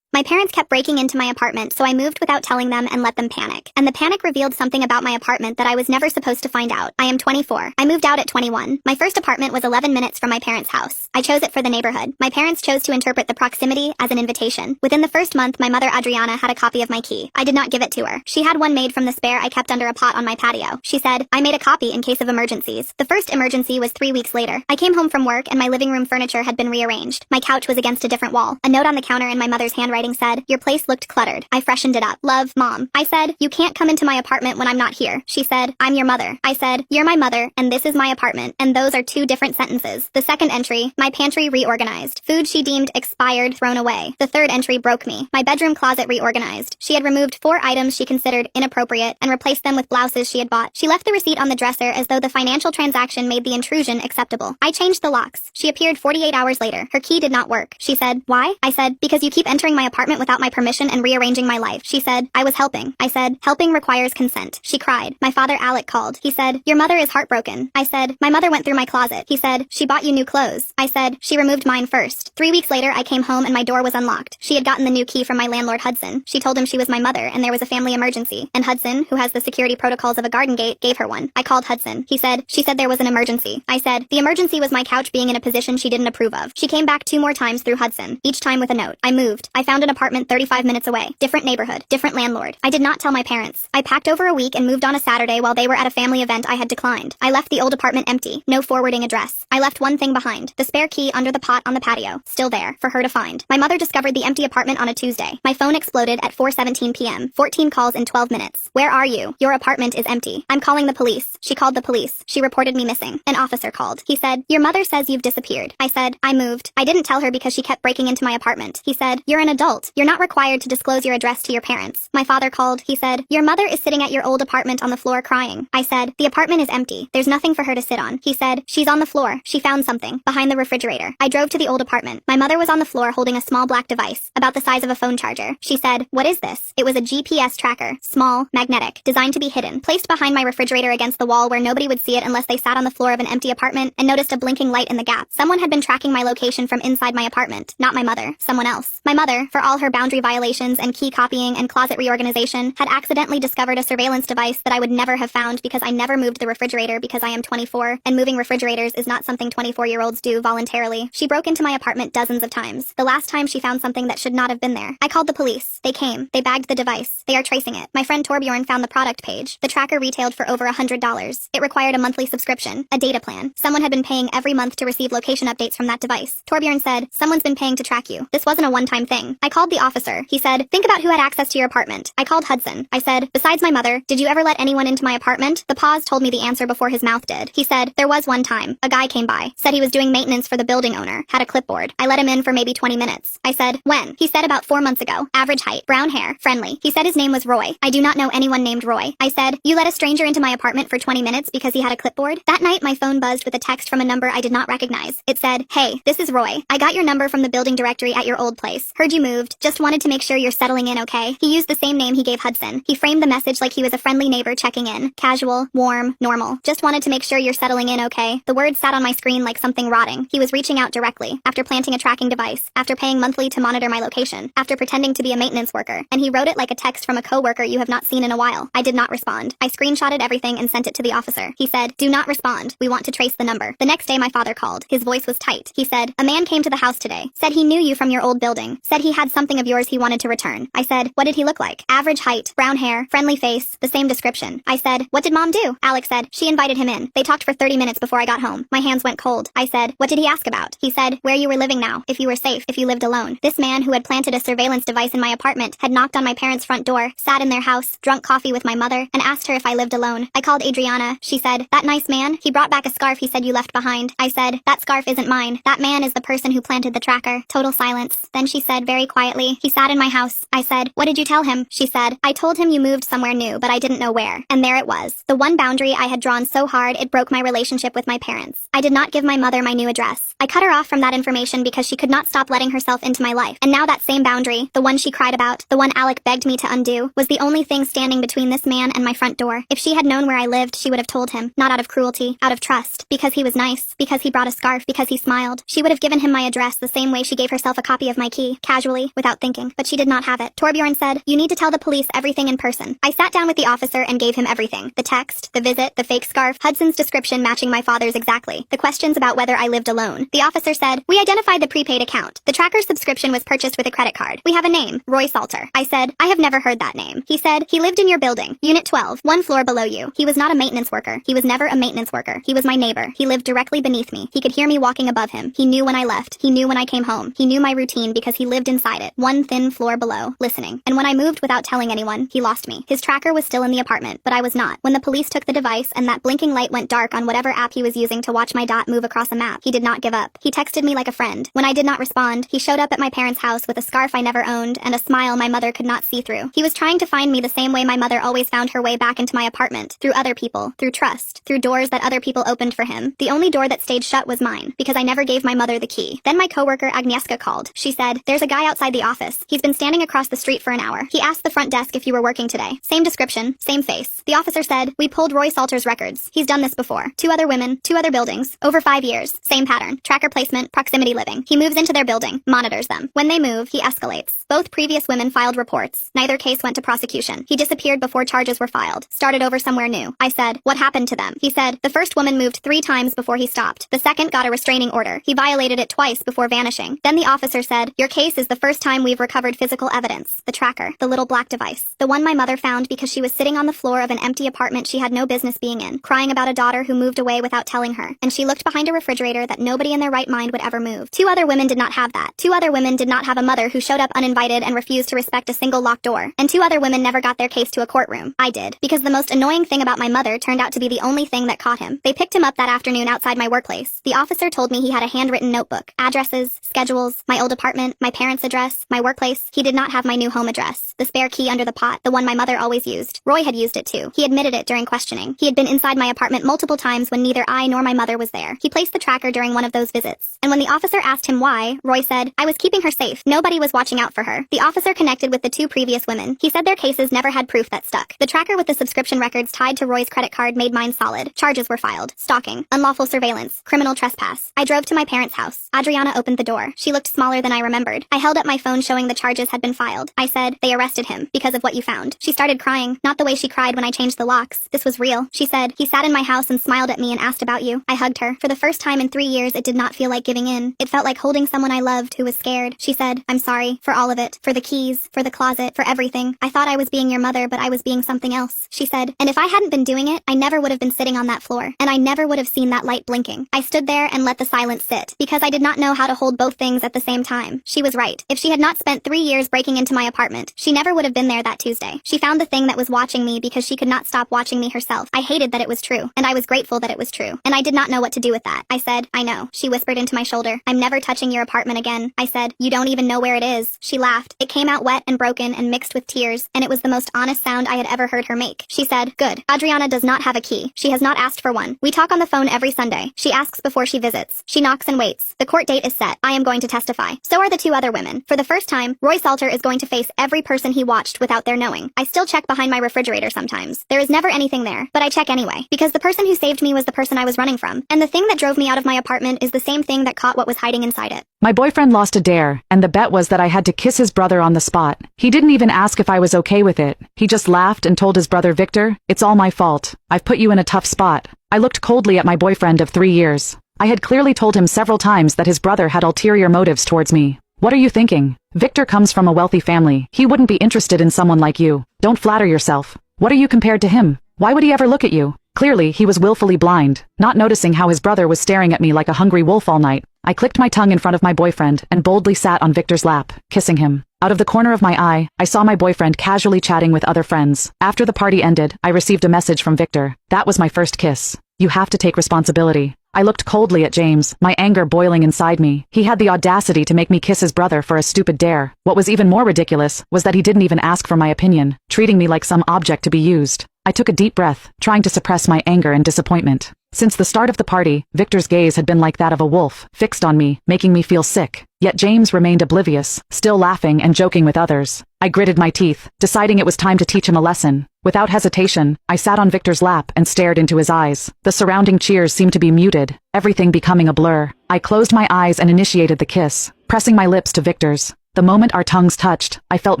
My parents kept breaking into my apartment, so I moved without telling them and let them panic. And the panic revealed something about my apartment that I was never supposed to find out. I am 24. I moved out at 21. My first apartment was 11 minutes from my parents' house. I chose it for the neighborhood. My parents chose to interpret the proximity as an invitation. Within the first month, my mother Adriana had a copy of my key. I did not give it to her. She had one made from the spare I kept under a pot on my patio. She said, I made a copy in case of emergencies. The first emergency was 3 weeks later. I came home from work and my living room furniture had been rearranged. My couch was against a different wall. A note on the counter in my mother's handwriting said, your place looked cluttered. I freshened it up. Love, Mom. I said, you can't come into my apartment when I'm not here. She said, I'm your mother. I said, you're my mother and this is my apartment. And those are two different sentences. The second entry, my pantry reorganized. Food she deemed expired thrown away. The third entry broke me. My bedroom closet reorganized. She had removed 4 items she considered inappropriate and replaced them with blouses she had bought. She left the receipt on the dresser as though the financial transaction made the intrusion acceptable. I changed the locks. She appeared 48 hours later. Her key did not work. She said, why? I said, because you keep entering my apartment without my permission and rearranging my life. She said, I was helping. I said, helping requires consent. She cried. My father Alec called. He said, your mother is heartbroken. I said, my mother went through my closet. He said, she bought you new clothes. I said, she removed mine first. 3 weeks later, I came home and my door was unlocked. She had gotten the new key from my landlord Hudson. She told him she was my mother and there was a family emergency. And Hudson, who has the security protocols of a garden gate, gave her one. I called Hudson. He said, she said there was an emergency. I said, the emergency was my couch being in a position she didn't approve of. She came back 2 more times through Hudson, each time with a note. I moved. I found an apartment 35 minutes away. Different neighborhood. Different landlord. I did not tell my parents. I packed over a week and moved on a Saturday while they were at a family event I had declined. I left the old apartment empty. No forwarding address. I left one thing behind. The spare key under the pot on the patio. Still there. For her to find. My mother discovered the empty apartment on a Tuesday. My phone exploded at 4:17 p.m. 14 calls in 12 minutes. Where are you? Your apartment is empty. I'm calling the police. She called the police. She reported me missing. An officer called. He said, your mother says you've disappeared. I said, I moved. I didn't tell her because she kept breaking into my apartment. He said, you're an adult. You're not required to disclose your address to your parents. My father called. He said, your mother is sitting at your old apartment on the floor crying. I said, the apartment is empty. There's nothing for her to sit on. He said, she's on the floor. She found something behind the refrigerator. I drove to the old apartment. My mother was on the floor holding a small black device, about the size of a phone charger. She said, what is this? It was a GPS tracker, small, magnetic, designed to be hidden, placed behind my refrigerator against the wall where nobody would see it unless they sat on the floor of an empty apartment and noticed a blinking light in the gap. Someone had been tracking my location from inside my apartment. Not my mother, someone else. My mother, for all her boundary violations and key copying and closet reorganization, had accidentally discovered a surveillance device that I would never have found because I never moved the refrigerator because I am 24, and moving refrigerators is not something 24-year-olds do voluntarily. She broke into my apartment dozens of times. The last time she found something that should not have been there. I called the police. They came. They bagged the device. They are tracing it. My friend Torbjorn found the product page. The tracker retailed for over $100. It required a monthly subscription, a data plan. Someone had been paying every month to receive location updates from that device. Torbjorn said, someone's been paying to track you. This wasn't a one-time thing. I called the officer. He said, think about who had access to your apartment. I called Hudson. I said, besides my mother, did you ever let anyone into my apartment? The pause told me the answer before his mouth did. He said, there was one time. A guy came by, said he was doing maintenance for the building owner, had a clipboard. I let him in for maybe 20 minutes. I said, when? He said about 4 months ago. Average height, brown hair, friendly. He said his name was Roy. I do not know anyone named Roy. I said, you let a stranger into my apartment for 20 minutes because he had a clipboard? That night, my phone buzzed with a text from a number I did not recognize. It said, hey, this is Roy. I got your number from the building directory at your old place. Heard you moved. Just wanted to make sure you're settling in okay. He used the same name he gave Hudson. He framed the message like he was a friendly neighbor checking in. Casual, warm, normal. Just wanted to make sure you're settling in okay. The words sat on my screen like something rotting. He was reaching out directly, after planting a tracking device, after paying monthly to monitor my location, after pretending to be a maintenance worker, and he wrote it like a text from a coworker you have not seen in a while. I did not respond. I screenshotted everything and sent it to the officer. He said, do not respond. We want to trace the number. The next day my father called. His voice was tight. He said, a man came to the house today. Said he knew you from your old building. Said he had something of yours he wanted to return. I said, what did he look like? Average height, brown hair, friendly face, the same description. I said, what did mom do? Alex said, she invited him in. They talked for 30 minutes before I got home. My hands went cold. I said, what did he ask about? He said, where you were living now, if you were safe, if you lived alone. This man who had planted a surveillance device in my apartment had knocked on my parents' front door, sat in their house, drunk coffee with my mother, and asked her if I lived alone. I called Adriana. She said, that nice man, he brought back a scarf he said you left behind. I said, that scarf isn't mine. That man is the person who planted the tracker. Total silence. Then she said very quietly, he sat in my house. I said, what did you tell him? She said, I told him you moved somewhere new, but I didn't know where. And there it was. The one boundary I had drawn so hard it broke my relationship with my parents. I did not give my mother my new address. I cut her off from that information because she could not stop letting herself into my life. And now that same boundary, the one she cried about, the one Alec begged me to undo, was the only thing standing between this man and my front door. If she had known where I lived, she would have told him, not out of cruelty, out of trust, because he was nice, because he brought a scarf, because he smiled. She would have given him my address the same way she gave herself a copy of my key, casually. key, without thinking, but she did not have it. Torbjorn said, "You need to tell the police everything in person." I sat down with the officer and gave him everything. The text, the visit, the fake scarf, Hudson's description matching my father's exactly. The questions about whether I lived alone. The officer said, "We identified the prepaid account. The tracker's subscription was purchased with a credit card. We have a name, Roy Salter." I said, "I have never heard that name." He said, "He lived in your building, Unit 12, one floor below you. He was not a maintenance worker. He was never a maintenance worker. He was my neighbor. He lived directly beneath me. He could hear me walking above him. He knew when I left. He knew when I came home. He knew my routine because he lived inside it, one thin floor below, listening. And when I moved without telling anyone, he lost me. His tracker was still in the apartment, but I was not. When the police took the device and that blinking light went dark on whatever app he was using to watch my dot move across a map, he did not give up. He texted me like a friend. When I did not respond, he showed up at my parents' house with a scarf I never owned and a smile my mother could not see through. He was trying to find me the same way my mother always found her way back into my apartment, through other people, through trust, through doors that other people opened for him. The only door that stayed shut was mine, because I never gave my mother the key. Then my coworker Agnieszka called. She said, "There's a guy outside the office. He's been standing across the street for an hour. He asked the front desk if you were working today." Same description, same face. The officer said, "We pulled Roy Salter's records. He's done this before. 2 other women, 2 other buildings, over 5 years. Same pattern. Tracker placement, proximity living. He moves into their building, monitors them. When they move, he escalates. Both previous women filed reports. Neither case went to prosecution. He disappeared before charges were filed. Started over somewhere new." I said, "What happened to them?" He said, "The first woman moved 3 times before he stopped. The second got a restraining order. He violated it twice before vanishing." Then the officer said, "Your case is the first time we've recovered physical evidence. The tracker, the little black device. The one my mother found because she was sitting on the floor of an empty apartment she had no business being in, crying about a daughter who moved away without telling her. And she looked behind a refrigerator that nobody in their right mind would ever move. 2 other women did not have that. 2 other women did not have a mother who showed up uninvited and refused to respect a single locked door. And 2 other women never got their case to a courtroom. I did. Because the most annoying thing about my mother turned out to be the only thing that caught him. They picked him up that afternoon outside my workplace. The officer told me he had a handwritten notebook. Addresses, schedules, my old apartment, my parents' address, my workplace. He did not have my new home address. The spare key under the pot, the one my mother always used. Roy had used it too. He admitted it during questioning. He had been inside my apartment multiple times when neither I nor my mother was there. He placed the tracker during one of those visits. And when the officer asked him why, Roy said, "I was keeping her safe. Nobody was watching out for her." The officer connected with the 2 previous women. He said their cases never had proof that stuck. The tracker with the subscription records tied to Roy's credit card made mine solid. Charges were filed. Stalking, unlawful surveillance, criminal trespass. I drove to my parents' house. Adriana opened the door. She looked smaller than I remembered. I held up my phone showing the charges had been filed. I said, "They arrested him because of what you found." She started crying, not the way she cried when I changed the locks. This was real. She said, "He sat in my house and smiled at me and asked about you." I hugged her. For the first time in 3 years, it did not feel like giving in. It felt like holding someone I loved who was scared. She said, "I'm sorry for all of it. For the keys, for the closet, for everything. I thought I was being your mother, but I was being something else." She said, "And if I hadn't been doing it, I never would have been sitting on that floor. And I never would have seen that light blinking." I stood there and let the silence sit, because I did not know how to hold both things at the same time. She was right. If she had not spent 3 years breaking into my apartment, she never would have been there that Tuesday. She found the thing that was watching me because she could not stop watching me herself. I hated that it was true, and I was grateful that it was true. And I did not know what to do with that. I said, "I know." She whispered into my shoulder, "I'm never touching your apartment again." I said, "You don't even know where it is." She laughed. It came out wet and broken and mixed with tears, and it was the most honest sound I had ever heard her make. She said, "Good. Adriana does not have a key. She has not asked for one. We talk on the phone every Sunday. She asks before she visits. She knocks and waits. The court date is set. I am going to testify. So are the 2 other women. For the first time, Roy Salter is going to face every person he watched without their knowing. I still check behind my refrigerator sometimes. There is never anything there, but I check anyway, because the person who saved me was the person I was running from. And the thing that drove me out of my apartment is the same thing that caught what was hiding inside it." My boyfriend lost a dare, and the bet was that I had to kiss his brother on the spot. He didn't even ask if I was okay with it. He just laughed and told his brother Victor, "It's all my fault. I've put you in a tough spot." I looked coldly at my boyfriend of 3 years. I had clearly told him several times that his brother had ulterior motives towards me. "What are you thinking? Victor comes from a wealthy family. He wouldn't be interested in someone like you. Don't flatter yourself. What are you compared to him? Why would he ever look at you?" Clearly, he was willfully blind, not noticing how his brother was staring at me like a hungry wolf all night. I clicked my tongue in front of my boyfriend and boldly sat on Victor's lap, kissing him. Out of the corner of my eye, I saw my boyfriend casually chatting with other friends. After the party ended, I received a message from Victor. That was my first kiss. "You have to take responsibility." I looked coldly at James, my anger boiling inside me. He had the audacity to make me kiss his brother for a stupid dare. What was even more ridiculous was that he didn't even ask for my opinion, treating me like some object to be used. I took a deep breath, trying to suppress my anger and disappointment. Since the start of the party, Victor's gaze had been like that of a wolf, fixed on me, making me feel sick. Yet James remained oblivious, still laughing and joking with others. I gritted my teeth, deciding it was time to teach him a lesson. Without hesitation, I sat on Victor's lap and stared into his eyes. The surrounding cheers seemed to be muted, everything becoming a blur. I closed my eyes and initiated the kiss, pressing my lips to Victor's. The moment our tongues touched, I felt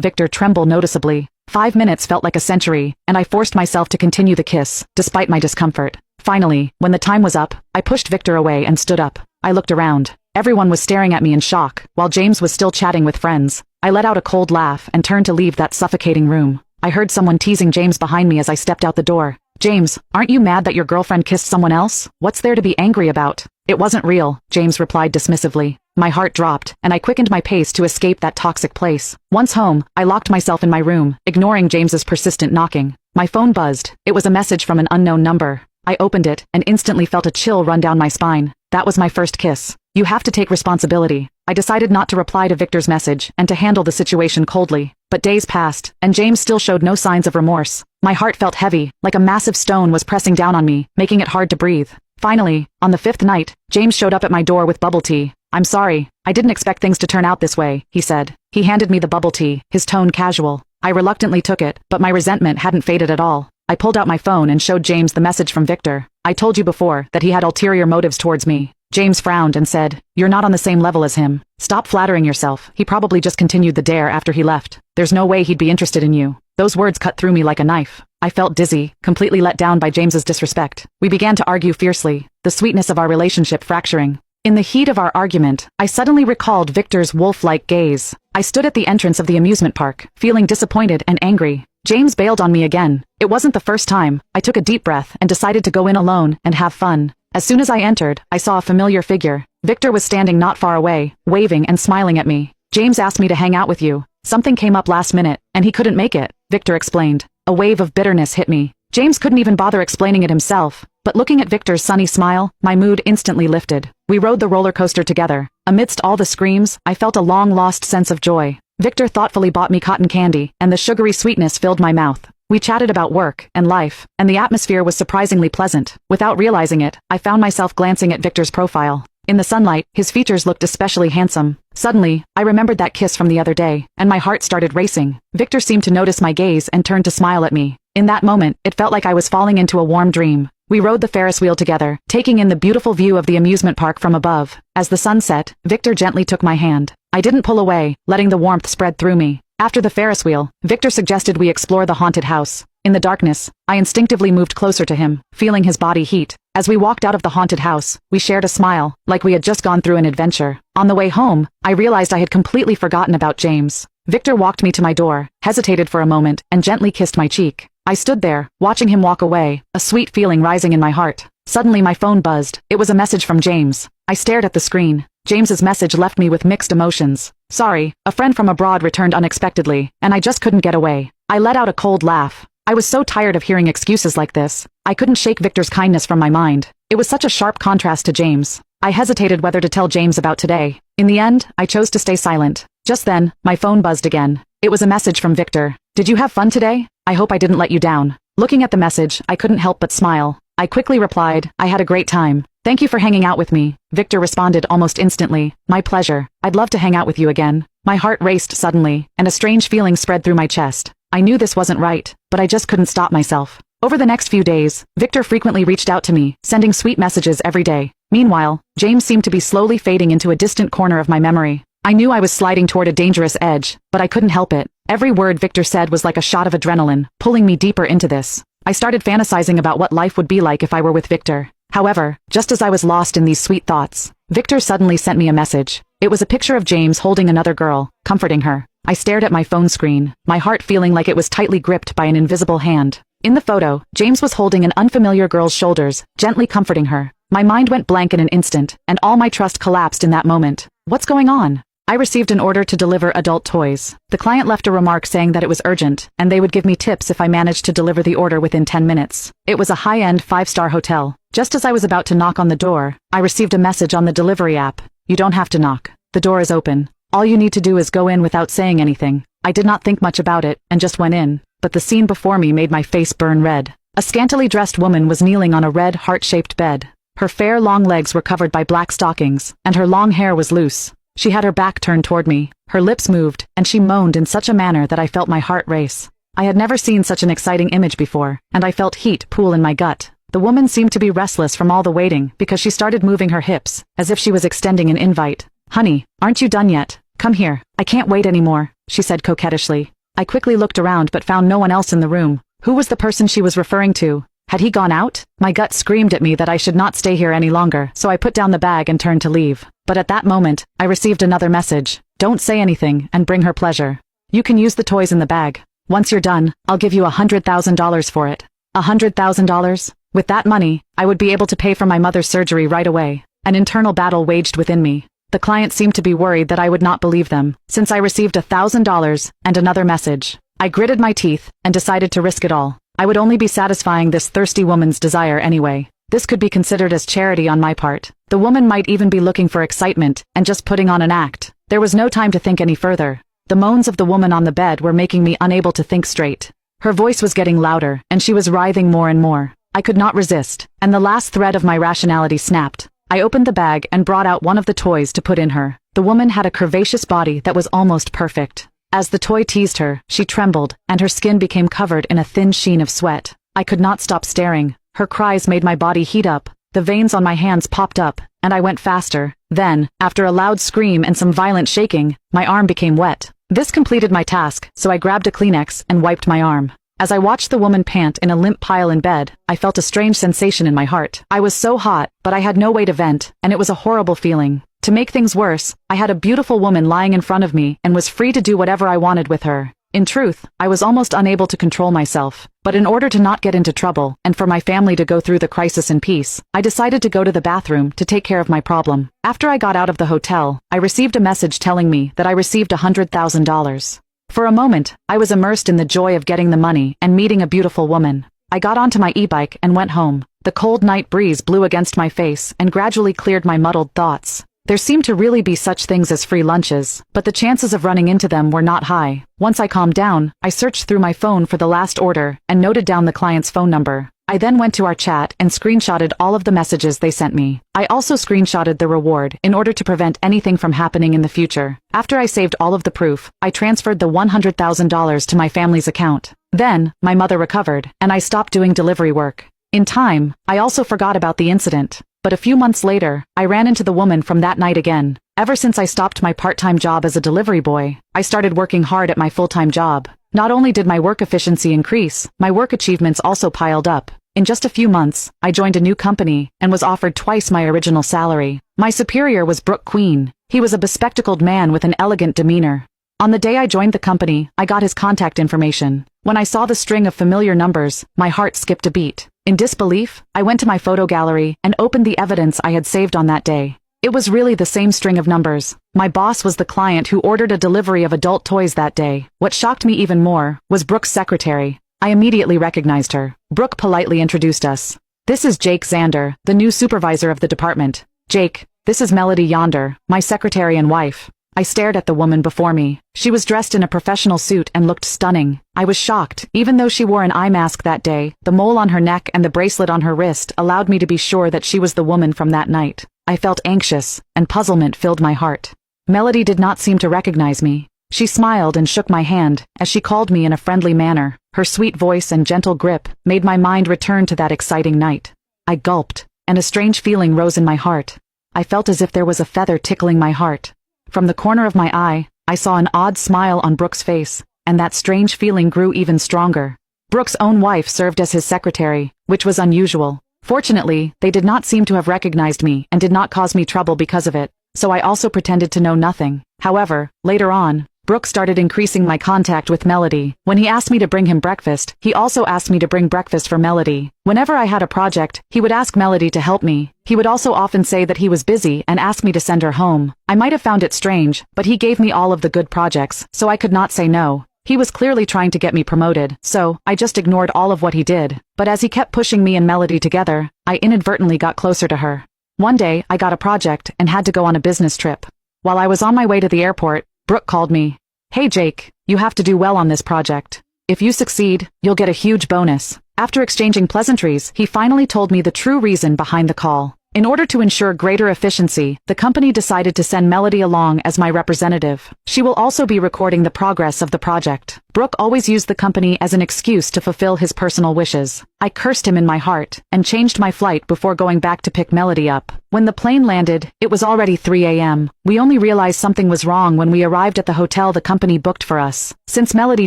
Victor tremble noticeably. 5 minutes felt like a century, and I forced myself to continue the kiss, despite my discomfort. Finally, when the time was up, I pushed Victor away and stood up. I looked around. Everyone was staring at me in shock, while James was still chatting with friends. I let out a cold laugh and turned to leave that suffocating room. I heard someone teasing James behind me as I stepped out the door. "James, aren't you mad that your girlfriend kissed someone else? What's there to be angry about?" "It wasn't real," James replied dismissively. My heart dropped, and I quickened my pace to escape that toxic place. Once home, I locked myself in my room, ignoring James's persistent knocking. My phone buzzed. It was a message from an unknown number. I opened it, and instantly felt a chill run down my spine. That was my first kiss. "You have to take responsibility." I decided not to reply to Victor's message, and to handle the situation coldly. But days passed, and James still showed no signs of remorse. My heart felt heavy, like a massive stone was pressing down on me, making it hard to breathe. Finally, on the 5th night, James showed up at my door with bubble tea. "I'm sorry, I didn't expect things to turn out this way," he said. He handed me the bubble tea, his tone casual. I reluctantly took it, but my resentment hadn't faded at all. I pulled out my phone and showed James the message from Victor. "I told you before that he had ulterior motives towards me." James frowned and said, "You're not on the same level as him. Stop flattering yourself. He probably just continued the dare after he left. There's no way he'd be interested in you." Those words cut through me like a knife. I felt dizzy, completely let down by James's disrespect. We began to argue fiercely, the sweetness of our relationship fracturing. In the heat of our argument, I suddenly recalled Victor's wolf-like gaze. I stood at the entrance of the amusement park, feeling disappointed and angry. James bailed on me again. It wasn't the first time. I took a deep breath and decided to go in alone and have fun. As soon as I entered, I saw a familiar figure. Victor was standing not far away, waving and smiling at me. "James asked me to hang out with you. Something came up last minute, and he couldn't make it," Victor explained. A wave of bitterness hit me. James couldn't even bother explaining it himself, but looking at Victor's sunny smile, my mood instantly lifted. We rode the roller coaster together. Amidst all the screams, I felt a long-lost sense of joy. Victor thoughtfully bought me cotton candy, and the sugary sweetness filled my mouth. We chatted about work and life, and the atmosphere was surprisingly pleasant. Without realizing it, I found myself glancing at Victor's profile. In the sunlight, his features looked especially handsome. Suddenly, I remembered that kiss from the other day, and my heart started racing. Victor seemed to notice my gaze and turned to smile at me. In that moment, it felt like I was falling into a warm dream. We rode the Ferris wheel together, taking in the beautiful view of the amusement park from above. As the sun set, Victor gently took my hand. I didn't pull away, letting the warmth spread through me. After the Ferris wheel, Victor suggested we explore the haunted house. In the darkness, I instinctively moved closer to him, feeling his body heat. As we walked out of the haunted house, we shared a smile, like we had just gone through an adventure. On the way home, I realized I had completely forgotten about James. Victor walked me to my door, hesitated for a moment, and gently kissed my cheek. I stood there, watching him walk away, a sweet feeling rising in my heart. Suddenly my phone buzzed. It was a message from James. I stared at the screen. James's message left me with mixed emotions. "Sorry, a friend from abroad returned unexpectedly, and I just couldn't get away." I let out a cold laugh. I was so tired of hearing excuses like this. I couldn't shake Victor's kindness from my mind. It was such a sharp contrast to James. I hesitated whether to tell James about today. In the end, I chose to stay silent. Just then, my phone buzzed again. It was a message from Victor. "Did you have fun today? I hope I didn't let you down." Looking at the message, I couldn't help but smile. I quickly replied, "I had a great time. Thank you for hanging out with me." Victor responded almost instantly, "My pleasure. I'd love to hang out with you again." My heart raced suddenly, and a strange feeling spread through my chest. I knew this wasn't right, but I just couldn't stop myself. Over the next few days, Victor frequently reached out to me, sending sweet messages every day. Meanwhile, James seemed to be slowly fading into a distant corner of my memory. I knew I was sliding toward a dangerous edge, but I couldn't help it. Every word Victor said was like a shot of adrenaline, pulling me deeper into this. I started fantasizing about what life would be like if I were with Victor. However, just as I was lost in these sweet thoughts, Victor suddenly sent me a message. It was a picture of James holding another girl, comforting her. I stared at my phone screen, my heart feeling like it was tightly gripped by an invisible hand. In the photo, James was holding an unfamiliar girl's shoulders, gently comforting her. My mind went blank in an instant, and all my trust collapsed in that moment. What's going on? I received an order to deliver adult toys. The client left a remark saying that it was urgent, and they would give me tips if I managed to deliver the order within 10 minutes. It was a high-end 5-star hotel. Just as I was about to knock on the door, I received a message on the delivery app. "You don't have to knock. The door is open. All you need to do is go in without saying anything." I did not think much about it, and just went in. But the scene before me made my face burn red. A scantily dressed woman was kneeling on a red heart-shaped bed. Her fair long legs were covered by black stockings, and her long hair was loose. She had her back turned toward me. Her lips moved, and she moaned in such a manner that I felt my heart race. I had never seen such an exciting image before, and I felt heat pool in my gut. The woman seemed to be restless from all the waiting because she started moving her hips, as if she was extending an invite. "Honey, aren't you done yet?" Come here. I can't wait anymore, she said coquettishly. I quickly looked around but found no one else in the room. Who was the person she was referring to? Had he gone out? My gut screamed at me that I should not stay here any longer, so I put down the bag and turned to leave. But at that moment, I received another message. Don't say anything, and bring her pleasure. You can use the toys in the bag. Once you're done, I'll give you $100,000 for it. $100,000? With that money, I would be able to pay for my mother's surgery right away. An internal battle waged within me. The client seemed to be worried that I would not believe them, since I received $1,000 and another message. I gritted my teeth and decided to risk it all. I would only be satisfying this thirsty woman's desire anyway. This could be considered as charity on my part. The woman might even be looking for excitement and just putting on an act. There was no time to think any further. The moans of the woman on the bed were making me unable to think straight. Her voice was getting louder, and she was writhing more and more. I could not resist, and the last thread of my rationality snapped. I opened the bag and brought out one of the toys to put in her. The woman had a curvaceous body that was almost perfect. As the toy teased her, she trembled, and her skin became covered in a thin sheen of sweat. I could not stop staring. Her cries made my body heat up. The veins on my hands popped up, and I went faster. Then, after a loud scream and some violent shaking, my arm became wet. This completed my task, so I grabbed a Kleenex and wiped my arm. As I watched the woman pant in a limp pile in bed, I felt a strange sensation in my heart. I was so hot, but I had no way to vent, and it was a horrible feeling. To make things worse, I had a beautiful woman lying in front of me and was free to do whatever I wanted with her. In truth, I was almost unable to control myself. But in order to not get into trouble, and for my family to go through the crisis in peace, I decided to go to the bathroom to take care of my problem. After I got out of the hotel, I received a message telling me that I received $100,000. For a moment, I was immersed in the joy of getting the money and meeting a beautiful woman. I got onto my e-bike and went home. The cold night breeze blew against my face and gradually cleared my muddled thoughts. There seemed to really be such things as free lunches, but the chances of running into them were not high. Once I calmed down, I searched through my phone for the last order and noted down the client's phone number. I then went to our chat and screenshotted all of the messages they sent me. I also screenshotted the reward in order to prevent anything from happening in the future. After I saved all of the proof, I transferred the $100,000 to my family's account. Then, my mother recovered, and I stopped doing delivery work. In time, I also forgot about the incident. But a few months later, I ran into the woman from that night again. Ever since I stopped my part-time job as a delivery boy, I started working hard at my full-time job. Not only did my work efficiency increase, my work achievements also piled up. In just a few months, I joined a new company and was offered twice my original salary. My superior was Brooke Queen. He was a bespectacled man with an elegant demeanor. On the day I joined the company, I got his contact information. When I saw the string of familiar numbers, my heart skipped a beat. In disbelief, I went to my photo gallery and opened the evidence I had saved on that day. It was really the same string of numbers. My boss was the client who ordered a delivery of adult toys that day. What shocked me even more was Brooke's secretary. I immediately recognized her. Brooke politely introduced us. This is Jake Zander, the new supervisor of the department. Jake, this is Melody Yonder, my secretary and wife. I stared at the woman before me. She was dressed in a professional suit and looked stunning. I was shocked. Even though she wore an eye mask that day, the mole on her neck and the bracelet on her wrist allowed me to be sure that she was the woman from that night. I felt anxious, and puzzlement filled my heart. Melody did not seem to recognize me. She smiled and shook my hand as she called me in a friendly manner. Her sweet voice and gentle grip made my mind return to that exciting night. I gulped, and a strange feeling rose in my heart. I felt as if there was a feather tickling my heart. From the corner of my eye, I saw an odd smile on Brooke's face, and that strange feeling grew even stronger. Brooke's own wife served as his secretary, which was unusual. Fortunately, they did not seem to have recognized me and did not cause me trouble because of it, so I also pretended to know nothing. However, later on, Brooke started increasing my contact with Melody. When he asked me to bring him breakfast, he also asked me to bring breakfast for Melody. Whenever I had a project, he would ask Melody to help me. He would also often say that he was busy and ask me to send her home. I might have found it strange, but he gave me all of the good projects, so I could not say no. He was clearly trying to get me promoted, so I just ignored all of what he did. But as he kept pushing me and Melody together, I inadvertently got closer to her. One day, I got a project and had to go on a business trip. While I was on my way to the airport, Brooke called me. Hey Jake, you have to do well on this project. If you succeed, you'll get a huge bonus. After exchanging pleasantries, he finally told me the true reason behind the call. In order to ensure greater efficiency, the company decided to send Melody along as my representative. She will also be recording the progress of the project. Brooke always used the company as an excuse to fulfill his personal wishes. I cursed him in my heart and changed my flight before going back to pick Melody up. When the plane landed, it was already 3 a.m. We only realized something was wrong when we arrived at the hotel the company booked for us. Since Melody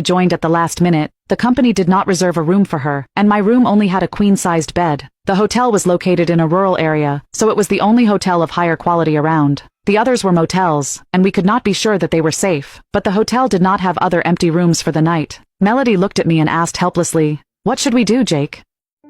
joined at the last minute, the company did not reserve a room for her, and my room only had a queen-sized bed. The hotel was located in a rural area, so it was the only hotel of higher quality around. The others were motels, and we could not be sure that they were safe, but the hotel did not have other empty rooms for the night. Melody looked at me and asked helplessly, "What should we do, Jake?"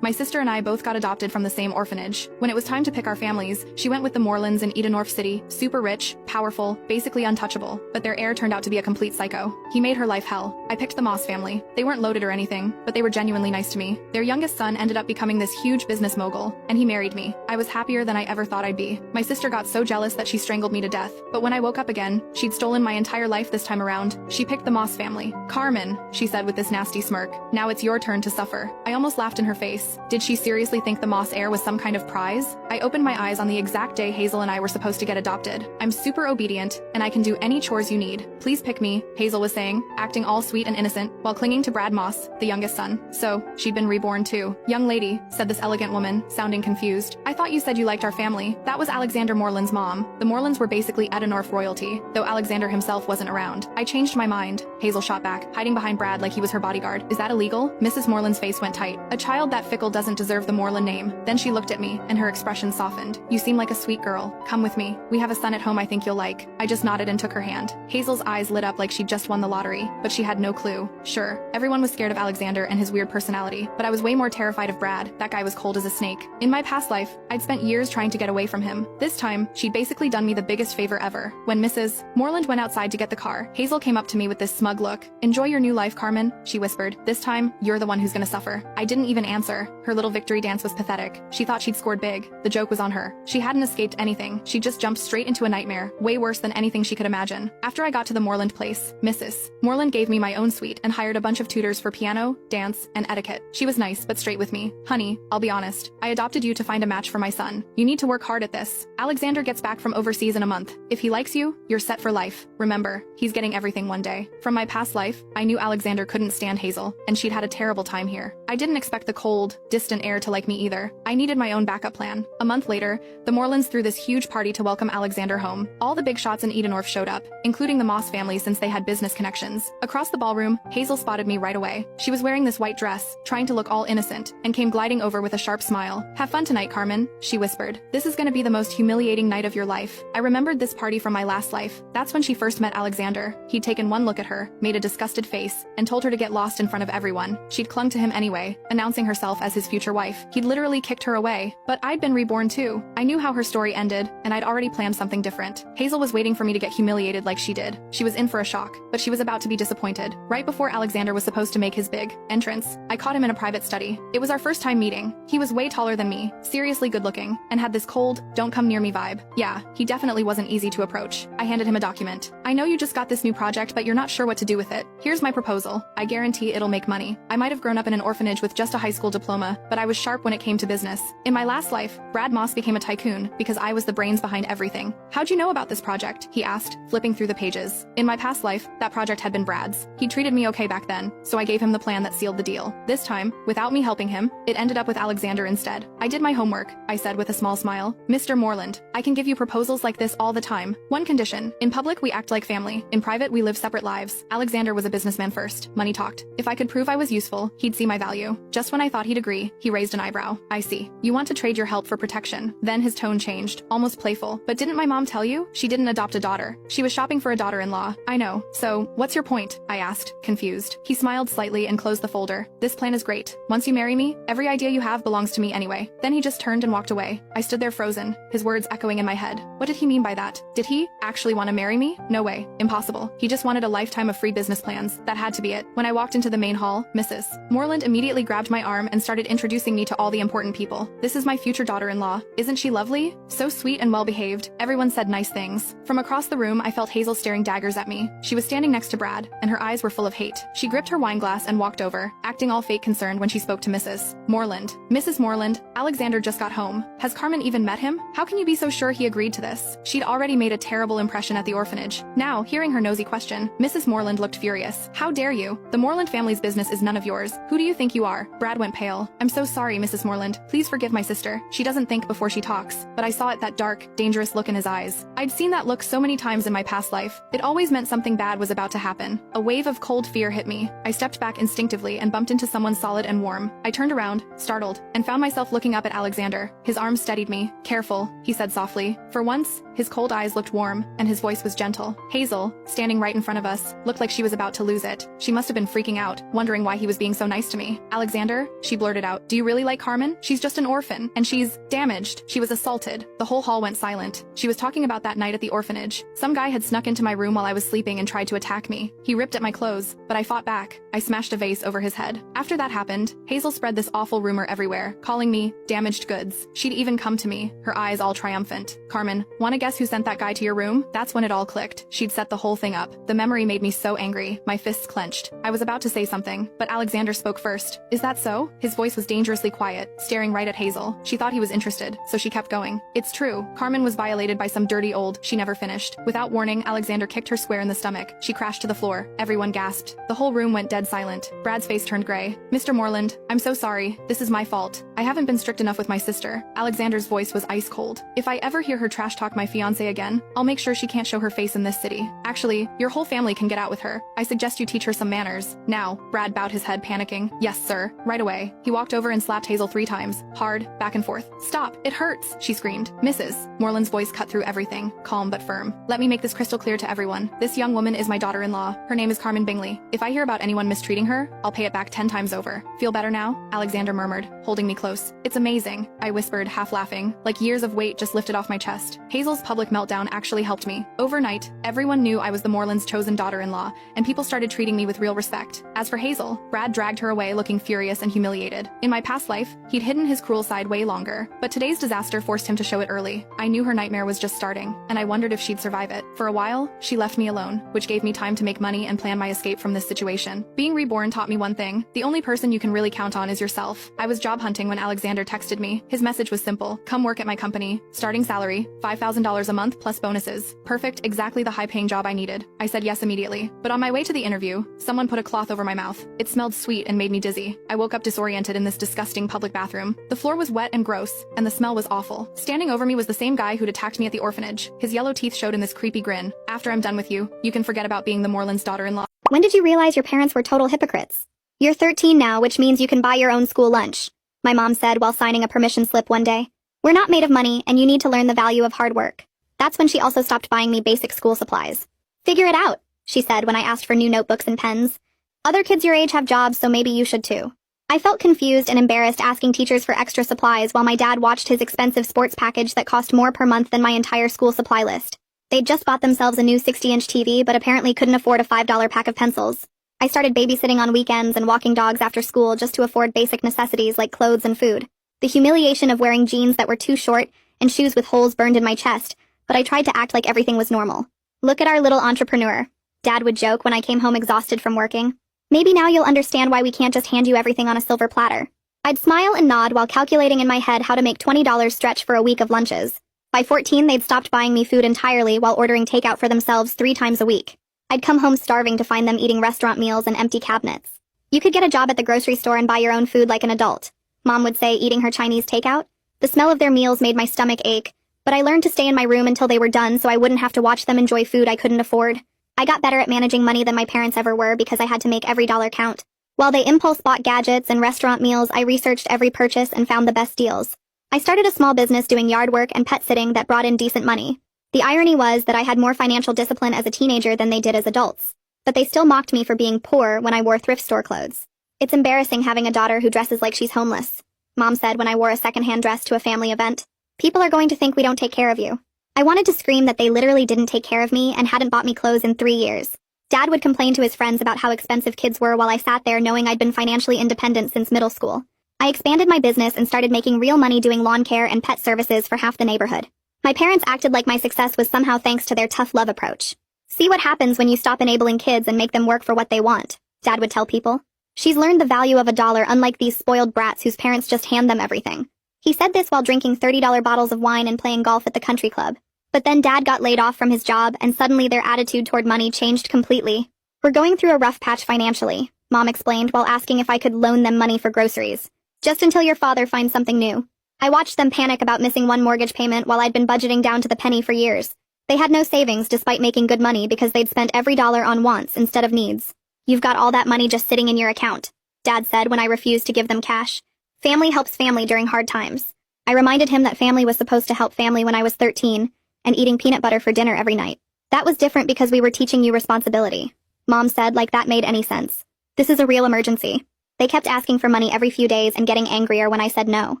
My sister and I both got adopted from the same orphanage. When it was time to pick our families, she went with the Morelands in Edenorf City, super rich, powerful, basically untouchable, but their heir turned out to be a complete psycho. He made her life hell. I picked the Moss family. They weren't loaded or anything, but they were genuinely nice to me. Their youngest son ended up becoming this huge business mogul, and he married me. I was happier than I ever thought I'd be. My sister got so jealous that she strangled me to death, but when I woke up again, she'd stolen my entire life this time around. She picked the Moss family. "Carmen," she said with this nasty smirk, "now it's your turn to suffer." I almost laughed in her face. Did she seriously think the Moss heir was some kind of prize? I opened my eyes on the exact day Hazel and I were supposed to get adopted. "I'm super obedient, and I can do any chores you need. Please pick me," Hazel was saying, acting all sweet and innocent, while clinging to Brad Moss, the youngest son. So, she'd been reborn too. "Young lady," said this elegant woman, sounding confused, "I thought you said you liked our family." That was Alexander Moreland's mom. The Morelands were basically Edenorf royalty, though Alexander himself wasn't around. "I changed my mind," Hazel shot back, hiding behind Brad like he was her bodyguard. "Is that illegal?" Mrs. Moreland's face went tight. "A child that fickle doesn't deserve the Moreland name." Then she looked at me, and her expression softened. "You seem like a sweet girl. Come with me. We have a son at home I think you'll like." I just nodded and took her hand. Hazel's eyes lit up like she'd just won the lottery, but she had no clue. Sure, everyone was scared of Alexander and his weird personality, but I was way more terrified of Brad. That guy was cold as a snake. In my past life, I'd spent years trying to get away from him. This time, she'd basically done me the biggest favor ever. When Mrs. Moreland went outside to get the car, Hazel came up to me with this smug look. "Enjoy your new life, Carmen," she whispered. "This time, you're the one who's gonna suffer." I didn't even answer. Her little victory dance was pathetic. She thought she'd scored big. The joke was on her. She hadn't escaped anything. She just jumped straight into a nightmare, way worse than anything she could imagine. After I got to the Moreland place, Mrs. Moreland gave me my own suite and hired a bunch of tutors for piano, dance, and etiquette. She was nice, but straight with me. "Honey, I'll be honest. I adopted you to find a match for my son. You need to work hard at this. Alexander gets back from overseas in a month. If he likes you, you're set for life. Remember, he's getting everything one day." From my past life, I knew Alexander couldn't stand Hazel, and she'd had a terrible time here. I didn't expect the cold, distant heir to like me either. I needed my own backup plan. A month later, the Morelands threw this huge party to welcome Alexander home. All the big shots in Edenorf showed up, including the Moss family since they had business connections. Across the ballroom, Hazel spotted me right away. She was wearing this white dress, trying to look all innocent, and came gliding over with a sharp smile. "Have fun tonight, Carmen," she whispered. "This is gonna be the most humiliating night of your life." I remembered this party from my last life. That's when she first met Alexander. He'd taken one look at her, made a disgusted face, and told her to get lost in front of everyone. She'd clung to him anyway, announcing herself as his future wife. He'd literally kicked her away. But I'd been reborn too. I knew how her story ended, and I'd already planned something different. Hazel was waiting for me to get humiliated like she did. She was in for a shock, but she was about to be disappointed. Right before Alexander was supposed to make his big entrance, I caught him in a private study. It was our first time meeting. He was way taller than me, seriously good looking, and had this cold, don't come near me vibe. Yeah, he definitely wasn't easy to approach. I handed him a document. "I know you just got this new project, but you're not sure what to do with it. Here's my proposal. I guarantee it'll make money." I might have grown up in an orphanage with just a high school diploma, but I was sharp when it came to business. In my last life, Brad Moss became a tycoon because I was the brains behind everything. "How'd you know about this project?" he asked, flipping through the pages. In my past life, that project had been Brad's. He treated me okay back then, so I gave him the plan that sealed the deal. This time, without me helping him, it ended up with Alexander instead. "I did my homework," I said with a small smile. "Mr. Moreland, I can give you proposals like this all the time. One condition. In public, we act like family. In private, we live separate lives." Alexander was a businessman first. Money talked. If I could prove I was useful, he'd see my value. Just when I thought he'd agree, he raised an eyebrow. "I see. You want to trade your help for protection." Then his tone changed, almost playful. "But didn't my mom tell you? She didn't adopt a daughter. She was shopping for a daughter-in-law." "I know. So, what's your point?" I asked, confused. He smiled slightly and closed the folder. "This plan is great. Once you marry me, every idea you have belongs to me anyway." Then he just turned and walked away. I stood there frozen, his words echoing in my head. What did he mean by that? Did he actually want to marry me? No way. Impossible. He just wanted a lifetime of free business plans. That had to be it. When I walked into the main hall, Mrs. Moreland immediately grabbed my arm and started introducing me to all the important people. This is my future daughter-in-law. Isn't she lovely? So sweet and well-behaved. Everyone said nice things. From across the room, I felt Hazel staring daggers at me. She was standing next to Brad, and her eyes were full of hate. She gripped her wine glass and walked over, acting all fake concerned when she spoke to Mrs. Moreland. Mrs. Moreland, Alexander just got home. Has Carmen even met him? How can you be so sure he agreed to this? She'd already made a terrible impression at the orphanage. Now, hearing her nosy question, Mrs. Moreland looked furious. How dare you? The Moreland family's business is none of yours. Who do you think you are? Brad went pale. I'm so sorry, Mrs. Moreland. Please forgive my sister. She doesn't think before she talks. But I saw that dark, dangerous look in his eyes. I'd seen that look so many times in my past life. It always meant something bad was about to happen. A wave of cold fear hit me. I stepped back instinctively and bumped into someone solid and warm. I turned around, startled, and found myself looking up at Alexander. His arms steadied me. Careful, he said softly. For once, his cold eyes looked warm, and his voice was gentle. Hazel, standing right in front of us, looked like she was about to lose it. She must have been freaking out, wondering why he was being so nice to me. Alexander, she blurted out, do you really like Carmen? She's just an orphan, and she's damaged. She was assaulted. The whole hall went silent. She was talking about that night at the orphanage. Some guy had snuck into my room while I was sleeping and tried to attack me. He ripped at my clothes, but I fought back. I smashed a vase over his head. After that happened, Hazel spread this awful rumor everywhere, calling me damaged goods. She'd even come to me, her eyes all triumphant. Carmen, wanna guess who sent that guy to your room? That's when it all clicked. She'd set the whole thing up. The memory made me so angry, my fists clenched. I was about to say something, but Alexander spoke first. Is that so? His voice was dangerously quiet, staring right at Hazel. She thought he was interested, so she kept going. It's true. Carmen was violated by some dirty old. She never finished. Without warning, Alexander kicked her square in the stomach. She crashed to the floor. Everyone gasped. The whole room went dead silent. Brad's face turned gray. Mr. Moreland, I'm so sorry. This is my fault. I haven't been strict enough with my sister. Alexander's voice was ice cold. If I ever hear her trash talk my fiancé again, I'll make sure she can't show her face in this city. Actually, your whole family can get out with her. I suggest you teach her some manners. Now. Brad bowed his head, panicking. Yes, sir. Right away. He walked over and slapped Hazel 3 times. Hard, back and forth. Stop. It hurts, she screamed. Mrs. Moreland's voice cut through everything, calm but firm. Let me make this crystal clear to everyone. This young woman is my daughter-in-law. Her name is Carmen Bingley. If I hear about anyone mistreating her, I'll pay it back 10 times over. Feel better now? Alexander murmured, holding me close. It's amazing, I whispered, half laughing, like years of weight just lifted off my chest. Hazel's public meltdown actually helped me. Overnight, everyone knew I was the Morelands' chosen daughter-in-law, and people started treating me with real respect. As for Hazel, Brad dragged her away looking furious and humiliated. In my past life, he'd hidden his cruel side way longer, but today's disaster forced him to show it early. I knew her nightmare was just starting, and I wondered if she'd survive it. For a while, she left me alone, which gave me time to make money and plan my escape from this situation. Being reborn taught me one thing: the only person you can really count on is yourself. I was job hunting when Alexander texted me. His message was simple: come work at my company. Starting salary, $5,000 a month plus bonuses. Perfect, exactly the high-paying job I needed. I said yes immediately. But on my way to the interview, someone put a cloth over my mouth. It smelled sweet and made me dizzy. I woke up disoriented in this disgusting public bathroom. The floor was wet and gross, and the smell was awful. Standing over me was the same guy who'd attacked me at the orphanage. His yellow teeth showed in this creepy grin. After I'm done with you, you can forget about being the Morelands' daughter-in-law. When did you realize your parents were total hypocrites? You're 13 now, which means you can buy your own school lunch, my mom said while signing a permission slip one day. We're not made of money, and you need to learn the value of hard work. That's when she also stopped buying me basic school supplies. Figure it out, she said when I asked for new notebooks and pens. Other kids your age have jobs, so maybe you should too. I felt confused and embarrassed asking teachers for extra supplies while my dad watched his expensive sports package that cost more per month than my entire school supply list. They'd just bought themselves a new 60-inch TV, but apparently couldn't afford a $5 pack of pencils. I started babysitting on weekends and walking dogs after school just to afford basic necessities like clothes and food. The humiliation of wearing jeans that were too short and shoes with holes burned in my chest, but I tried to act like everything was normal. Look at our little entrepreneur, Dad would joke when I came home exhausted from working. Maybe now you'll understand why we can't just hand you everything on a silver platter. I'd smile and nod while calculating in my head how to make $20 stretch for a week of lunches. By 14, they'd stopped buying me food entirely while ordering takeout for themselves 3 times a week. I'd come home starving to find them eating restaurant meals and empty cabinets. You could get a job at the grocery store and buy your own food like an adult, Mom would say, eating her Chinese takeout. The smell of their meals made my stomach ache, but I learned to stay in my room until they were done so I wouldn't have to watch them enjoy food I couldn't afford. I got better at managing money than my parents ever were because I had to make every dollar count. While they impulse bought gadgets and restaurant meals, I researched every purchase and found the best deals. I started a small business doing yard work and pet sitting that brought in decent money. The irony was that I had more financial discipline as a teenager than they did as adults. But they still mocked me for being poor when I wore thrift store clothes. It's embarrassing having a daughter who dresses like she's homeless, Mom said when I wore a secondhand dress to a family event. People are going to think we don't take care of you. I wanted to scream that they literally didn't take care of me and hadn't bought me clothes in 3 years. Dad would complain to his friends about how expensive kids were while I sat there knowing I'd been financially independent since middle school. I expanded my business and started making real money doing lawn care and pet services for half the neighborhood. My parents acted like my success was somehow thanks to their tough love approach. See what happens when you stop enabling kids and make them work for what they want, Dad would tell people. She's learned the value of a dollar unlike these spoiled brats whose parents just hand them everything. He said this while drinking $30 bottles of wine and playing golf at the country club. But then Dad got laid off from his job and suddenly their attitude toward money changed completely. We're going through a rough patch financially, Mom explained while asking if I could loan them money for groceries. Just until your father finds something new. I watched them panic about missing one mortgage payment while I'd been budgeting down to the penny for years. They had no savings despite making good money because they'd spent every dollar on wants instead of needs. You've got all that money just sitting in your account, Dad said when I refused to give them cash. Family helps family during hard times. I reminded him that family was supposed to help family when I was 13, and eating peanut butter for dinner every night. That was different because we were teaching you responsibility. Mom said like that made any sense. This is a real emergency. They kept asking for money every few days and getting angrier when I said no.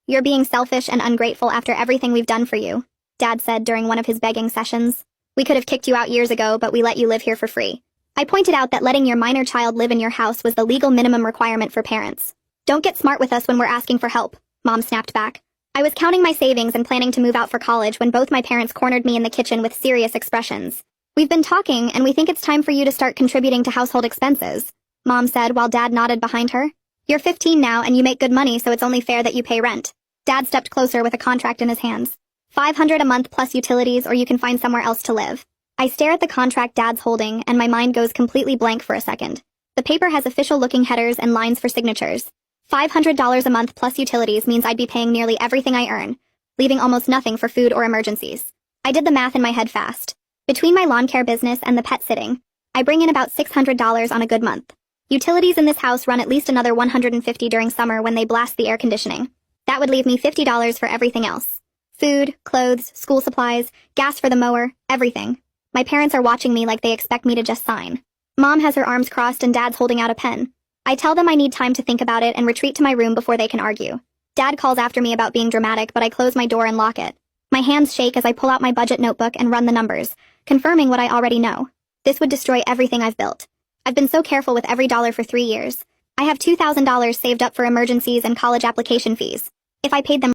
You're being selfish and ungrateful after everything we've done for you, Dad said during one of his begging sessions. We could have kicked you out years ago, but we let you live here for free. I pointed out that letting your minor child live in your house was the legal minimum requirement for parents. Don't get smart with us when we're asking for help, Mom snapped back. I was counting my savings and planning to move out for college when both my parents cornered me in the kitchen with serious expressions. We've been talking, and we think it's time for you to start contributing to household expenses, Mom said while Dad nodded behind her. You're 15 now and you make good money, so it's only fair that you pay rent. Dad stepped closer with a contract in his hands. $500 a month plus utilities, or you can find somewhere else to live. I stare at the contract Dad's holding, and my mind goes completely blank for a second. The paper has official-looking headers and lines for signatures. $500 a month plus utilities means I'd be paying nearly everything I earn, leaving almost nothing for food or emergencies. I did the math in my head fast. Between my lawn care business and the pet sitting, I bring in about $600 on a good month. Utilities in this house run at least another $150 during summer when they blast the air conditioning. That would leave me $50 for everything else. Food, clothes, school supplies, gas for the mower, everything. My parents are watching me like they expect me to just sign. Mom has her arms crossed and Dad's holding out a pen. I tell them I need time to think about it and retreat to my room before they can argue. Dad calls after me about being dramatic, but I close my door and lock it. My hands shake as I pull out my budget notebook and run the numbers, confirming what I already know. This would destroy everything I've built. I've been so careful with every dollar for 3 years. I have $2,000 saved up for emergencies and college application fees. If I paid them